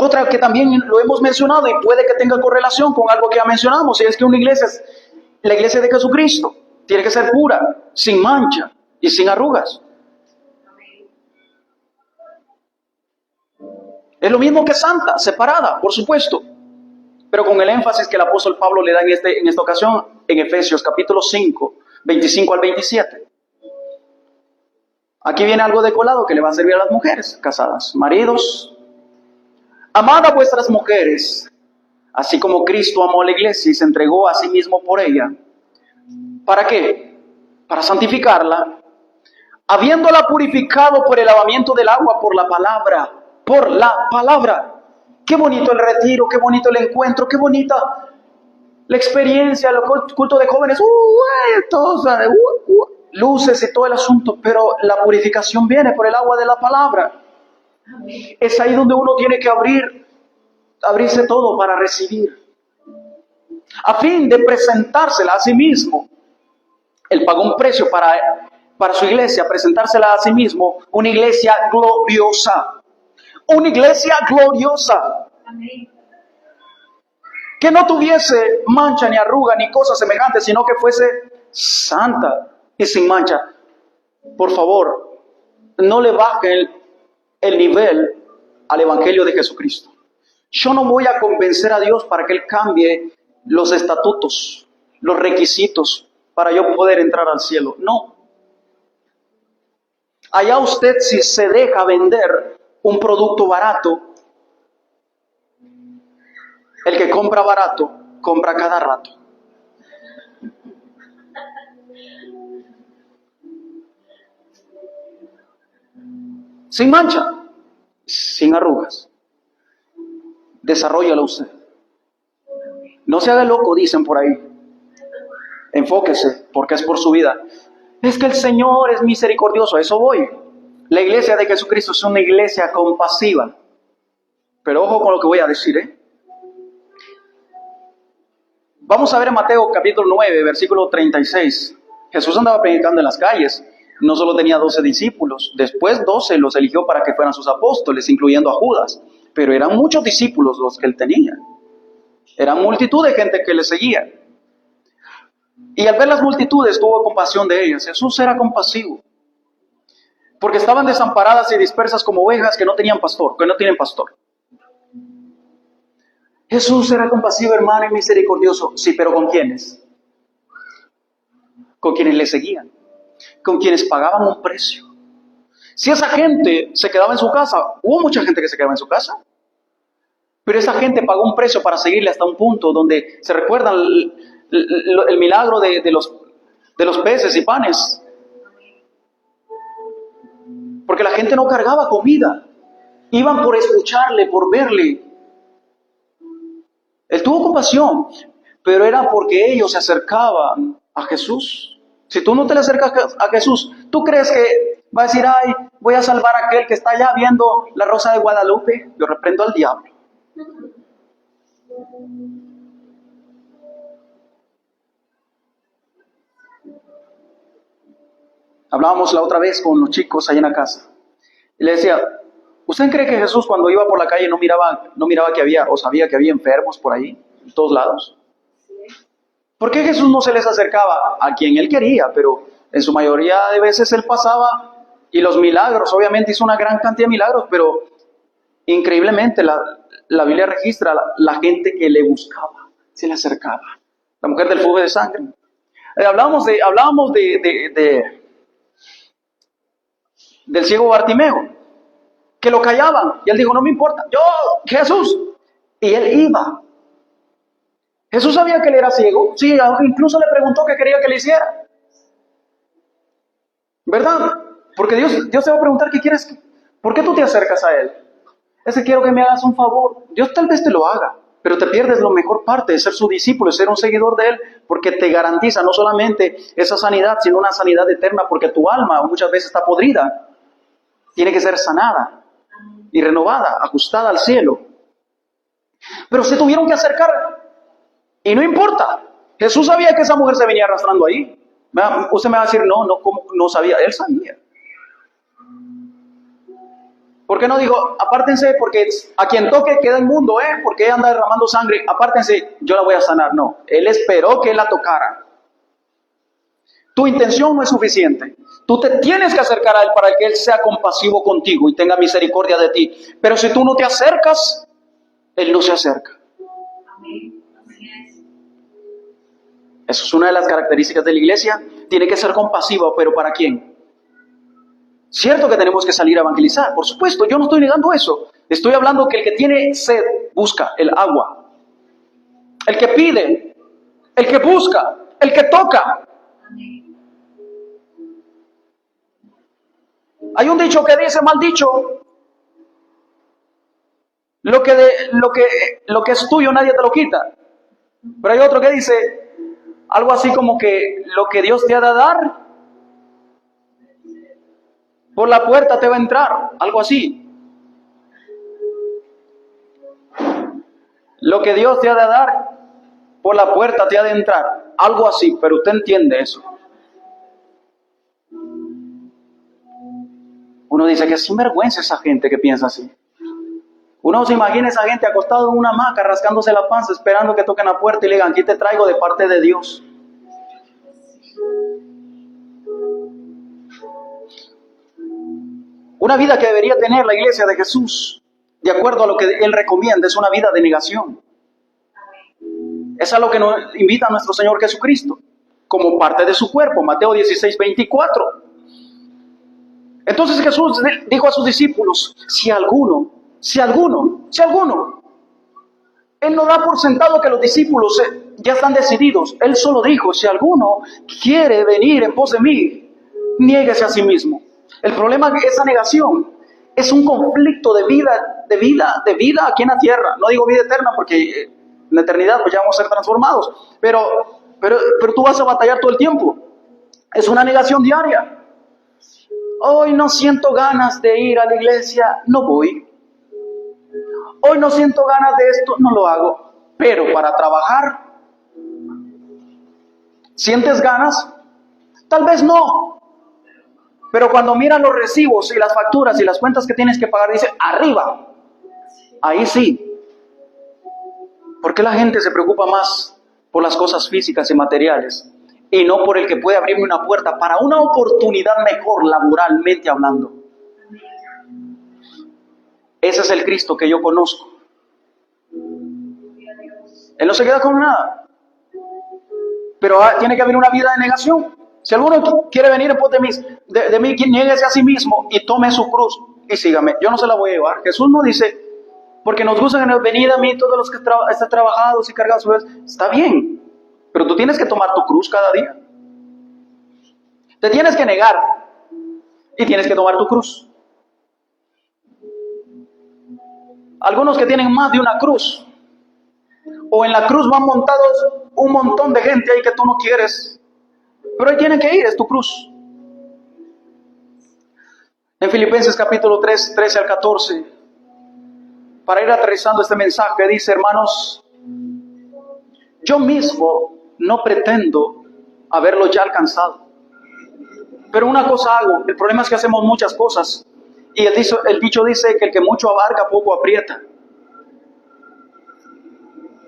Otra que también lo hemos mencionado y puede que tenga correlación con algo que ya mencionamos, y es que una iglesia es la iglesia de Jesucristo. Tiene que ser pura, sin mancha y sin arrugas. Es lo mismo que santa, separada, por supuesto, pero con el énfasis que el apóstol Pablo le da en esta ocasión en Efesios capítulo 5, 25 al 27. Aquí viene algo de colado que le va a servir a las mujeres casadas. Maridos, amad a vuestras mujeres, así como Cristo amó a la iglesia y se entregó a sí mismo por ella. ¿Para qué? Para santificarla, habiéndola purificado por el lavamiento del agua por la palabra. Por la palabra. Qué bonito el retiro, qué bonito el encuentro, qué bonita la experiencia, el culto de jóvenes, luces y todo el asunto, pero la purificación viene por el agua de la palabra. Es ahí donde uno tiene que abrirse todo para recibir, a fin de presentársela a sí mismo. Él pagó un precio para su iglesia, presentársela a sí mismo, una iglesia gloriosa. Una iglesia gloriosa. Amén. Que no tuviese mancha ni arruga ni cosas semejantes, sino que fuese santa y sin mancha. Por favor, no le baje el nivel al Evangelio de Jesucristo. Yo no voy a convencer a Dios para que Él cambie los estatutos, los requisitos para yo poder entrar al cielo. No. Allá usted si se deja vender un producto barato, el que compra barato, compra cada rato. Sin mancha, sin arrugas. Desarróllalo usted. No se haga loco, dicen por ahí. Enfóquese, porque es por su vida. Es que el Señor es misericordioso, a eso voy. La iglesia de Jesucristo es una iglesia compasiva. Pero ojo con lo que voy a decir, Vamos a ver en Mateo capítulo 9, versículo 36. Jesús andaba predicando en las calles. No solo tenía 12 discípulos, después 12 los eligió para que fueran sus apóstoles, incluyendo a Judas. Pero eran muchos discípulos los que él tenía. Eran multitud de gente que le seguía. Y al ver las multitudes tuvo compasión de ellas. Jesús era compasivo. Porque estaban desamparadas y dispersas como ovejas que no tenían pastor, que no tienen pastor. Jesús era compasivo, hermano, y misericordioso. Sí, pero ¿con quiénes? Con quienes le seguían. Con quienes pagaban un precio. Si esa gente se quedaba en su casa, hubo mucha gente que se quedaba en su casa. Pero esa gente pagó un precio para seguirle hasta un punto donde se recuerda el milagro de los peces y panes. Porque la gente no cargaba comida. Iban por escucharle, por verle. Él tuvo compasión, pero era porque ellos se acercaban a Jesús. Si tú no te le acercas a Jesús, ¿tú crees que va a decir, ay, voy a salvar a aquel que está allá viendo la Rosa de Guadalupe? Yo reprendo al diablo. Hablábamos la otra vez con los chicos ahí en la casa. Y le decía, ¿usted cree que Jesús cuando iba por la calle no miraba que había, o sabía que había enfermos por ahí, en todos lados? ¿Por qué Jesús no se les acercaba a quien él quería? Pero en su mayoría de veces él pasaba y los milagros, obviamente hizo una gran cantidad de milagros, pero increíblemente la Biblia registra la gente que le buscaba, se le acercaba. La mujer del flujo de sangre. Hablábamos del ciego Bartimeo, que lo callaban, y él dijo, no me importa, yo, Jesús, y él iba. Jesús sabía que él era ciego, sí, incluso le preguntó qué quería que le hiciera, ¿verdad? Porque Dios te va a preguntar qué quieres, ¿por qué tú te acercas a él? Es que quiero que me hagas un favor. Dios tal vez te lo haga, pero te pierdes la mejor parte de ser su discípulo, de ser un seguidor de él, porque te garantiza no solamente esa sanidad, sino una sanidad eterna, porque tu alma muchas veces está podrida. Tiene que ser sanada y renovada, ajustada al cielo. Pero se tuvieron que acercar. Y no importa. Jesús sabía que esa mujer se venía arrastrando ahí. Usted me va a decir, no, ¿cómo no sabía? Él sabía. ¿Por qué no dijo, apártense porque a quien toque queda inmundo, porque ella anda derramando sangre, apártense, yo la voy a sanar? No, él esperó que él la tocara. Tu intención no es suficiente. Tú te tienes que acercar a él para que él sea compasivo contigo y tenga misericordia de ti. Pero si tú no te acercas, él no se acerca. Amén. Así es. Eso es una de las características de la iglesia. Tiene que ser compasiva, pero ¿para quién? Cierto que tenemos que salir a evangelizar, por supuesto, yo no estoy negando eso. Estoy hablando que el que tiene sed busca el agua. El que pide, el que busca, el que toca. Amén. Hay un dicho que dice, mal dicho, lo que es tuyo nadie te lo quita. Pero hay otro que dice algo así como que lo que Dios te ha de dar, por la puerta te va a entrar, algo así. Lo que Dios te ha de dar, por la puerta te ha de entrar, algo así, pero usted entiende eso. Uno dice que es sinvergüenza esa gente que piensa así. Uno se imagina esa gente acostado en una hamaca, rascándose la panza, esperando que toquen la puerta y le digan, aquí te traigo de parte de Dios. Una vida que debería tener la iglesia de Jesús, de acuerdo a lo que Él recomienda, es una vida de negación. Es a lo que nos invita nuestro Señor Jesucristo, como parte de su cuerpo, Mateo 16:24. Entonces Jesús dijo a sus discípulos, si alguno, Él no da por sentado que los discípulos ya están decididos. Él solo dijo, si alguno quiere venir en pos de mí, niéguese a sí mismo. El problema es esa negación. Es un conflicto de vida aquí en la tierra. No digo vida eterna porque en la eternidad pues ya vamos a ser transformados. Pero tú vas a batallar todo el tiempo. Es una negación diaria. Hoy no siento ganas de ir a la iglesia, no voy. Hoy no siento ganas de esto, no lo hago. Pero para trabajar, ¿sientes ganas? Tal vez no. Pero cuando miran los recibos y las facturas y las cuentas que tienes que pagar, dice, arriba. Ahí sí. ¿Por qué la gente se preocupa más por las cosas físicas y materiales y no por el que puede abrirme una puerta para una oportunidad mejor laboralmente hablando? Ese es el Cristo que yo conozco. Él no se queda con nada. Pero tiene que haber una vida de negación. Si alguno quiere venir en pos de mí, niéguese a sí mismo y tome su cruz y sígame. Yo no se la voy a llevar. Jesús no dice, porque nos gusta venir a mí todos los que están trabajados y cargados. Está bien, pero tú tienes que tomar tu cruz cada día. Te tienes que negar y tienes que tomar tu cruz. Algunos que tienen más de una cruz, o en la cruz van montados un montón de gente ahí que tú no quieres, pero ahí tienen que ir, es tu cruz. En Filipenses capítulo 3, 13 al 14, para ir aterrizando este mensaje, dice, hermanos, yo mismo no pretendo haberlo ya alcanzado, pero una cosa hago. El problema es que hacemos muchas cosas, y el dicho dice que el que mucho abarca, poco aprieta.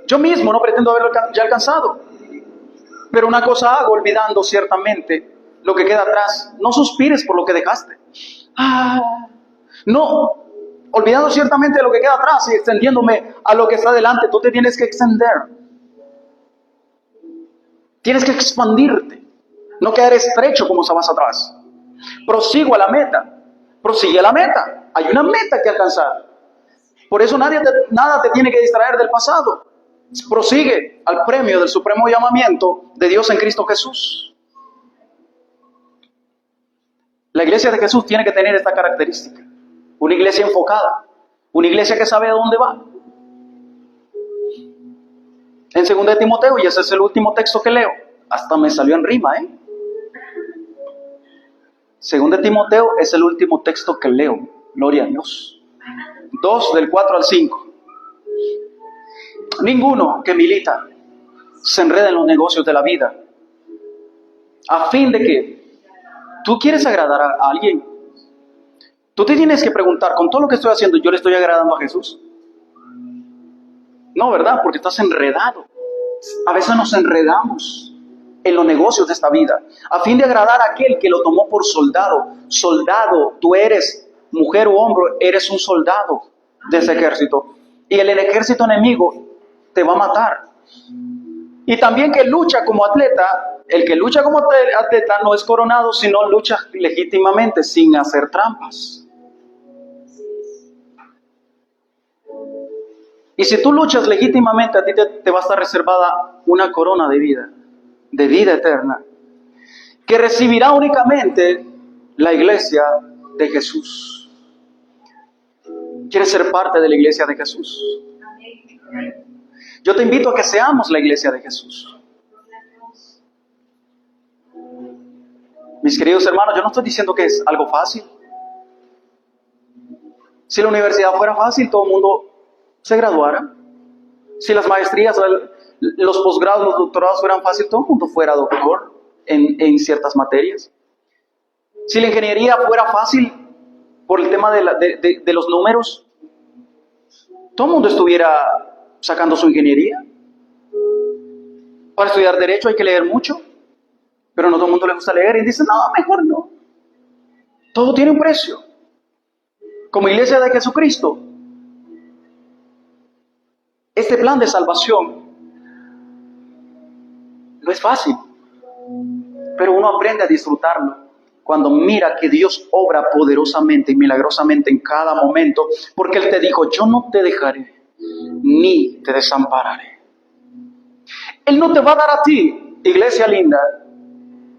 Yo mismo no pretendo haberlo ya alcanzado, pero una cosa hago, olvidando ciertamente lo que queda atrás. No suspires por lo que dejaste. No, olvidando ciertamente lo que queda atrás y extendiéndome a lo que está delante. Tú te tienes que extender. Tienes que expandirte. No quedar estrecho como estabas atrás. Prosigo a la meta. Prosigue a la meta. Hay una meta que alcanzar. Por eso nada te tiene que distraer del pasado. Prosigue al premio del supremo llamamiento de Dios en Cristo Jesús. La iglesia de Jesús tiene que tener esta característica. Una iglesia enfocada. Una iglesia que sabe a dónde va. En 2 de Timoteo, y ese es el último texto que leo. Hasta me salió en rima, 2 de Timoteo es el último texto que leo. Gloria a Dios. 2 del 4 al 5. Ninguno que milita se enreda en los negocios de la vida, a fin de que tú quieres agradar a alguien. Tú te tienes que preguntar, con todo lo que estoy haciendo, ¿yo le estoy agradando a Jesús? No, ¿verdad? Porque estás enredado. A veces nos enredamos en los negocios de esta vida, a fin de agradar a aquel que lo tomó por soldado. Soldado, tú eres, mujer o hombre, eres un soldado de ese ejército. Y el ejército enemigo te va a matar. Y también que lucha como atleta. El que lucha como atleta no es coronado, sino lucha legítimamente, sin hacer trampas. Y si tú luchas legítimamente, a ti te va a estar reservada una corona de vida eterna, que recibirá únicamente la iglesia de Jesús. ¿Quieres ser parte de la iglesia de Jesús? Yo te invito a que seamos la iglesia de Jesús. Mis queridos hermanos, yo no estoy diciendo que es algo fácil. Si la universidad fuera fácil, todo el mundo se graduara. Si las maestrías, los posgrados, los doctorados fueran fácil, todo el mundo fuera doctor en ciertas materias. Si la ingeniería fuera fácil por el tema de los números, todo el mundo estuviera sacando su ingeniería. Para estudiar derecho hay que leer mucho, pero no todo el mundo le gusta leer y dice, no, mejor no. Todo tiene un precio. Como iglesia de Jesucristo, este plan de salvación No es fácil, pero uno aprende a disfrutarlo cuando mira que Dios obra poderosamente y milagrosamente en cada momento, porque Él te dijo, yo no te dejaré ni te desampararé. Él no te va a dar a ti, iglesia linda,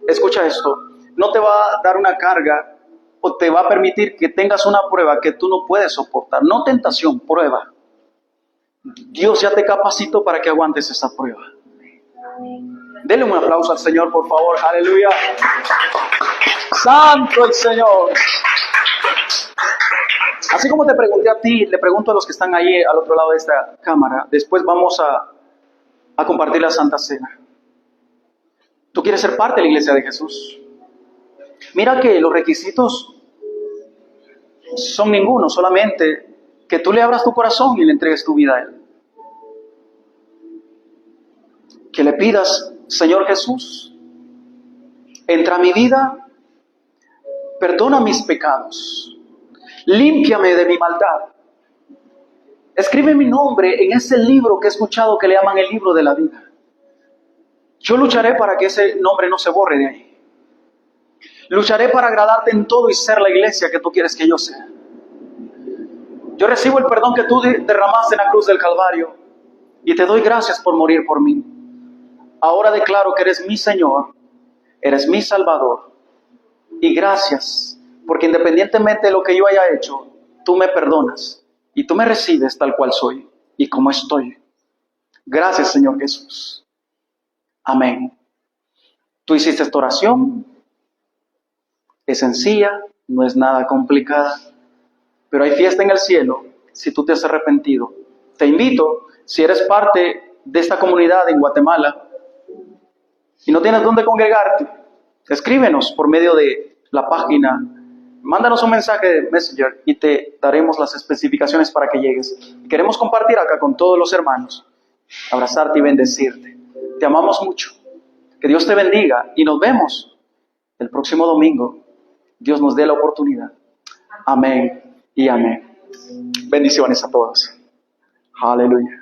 escucha esto, no te va a dar una carga o te va a permitir que tengas una prueba que tú no puedes soportar. No tentación, prueba. Dios ya te capacitó para que aguantes esa prueba. Denle un aplauso al Señor, por favor. Aleluya. Santo el Señor. Así como te pregunté a ti, le pregunto a los que están ahí al otro lado de esta cámara. Después vamos a compartir la Santa Cena. ¿Tú quieres ser parte de la iglesia de Jesús? Mira que los requisitos son ninguno, solamente que tú le abras tu corazón y le entregues tu vida a Él. Que le pidas, Señor Jesús, entra a mi vida, perdona mis pecados, límpiame de mi maldad. Escribe mi nombre en ese libro que he escuchado que le llaman el libro de la vida. Yo lucharé para que ese nombre no se borre de ahí. Lucharé para agradarte en todo y ser la iglesia que tú quieres que yo sea. Yo recibo el perdón que tú derramaste en la cruz del Calvario y te doy gracias por morir por mí. Ahora declaro que eres mi Señor, eres mi Salvador. Y gracias, porque independientemente de lo que yo haya hecho, tú me perdonas y tú me recibes tal cual soy y como estoy. Gracias, Señor Jesús. Amén. Tú hiciste esta oración. Es sencilla, no es nada complicada, pero hay fiesta en el cielo si tú te has arrepentido. Te invito, si eres parte de esta comunidad en Guatemala y no tienes dónde congregarte, escríbenos por medio de la página, mándanos un mensaje de Messenger y te daremos las especificaciones para que llegues. Queremos compartir acá con todos los hermanos, abrazarte y bendecirte. Te amamos mucho. Que Dios te bendiga y nos vemos el próximo domingo. Dios nos dé la oportunidad. Amén y amén. Bendiciones a todos. Aleluya.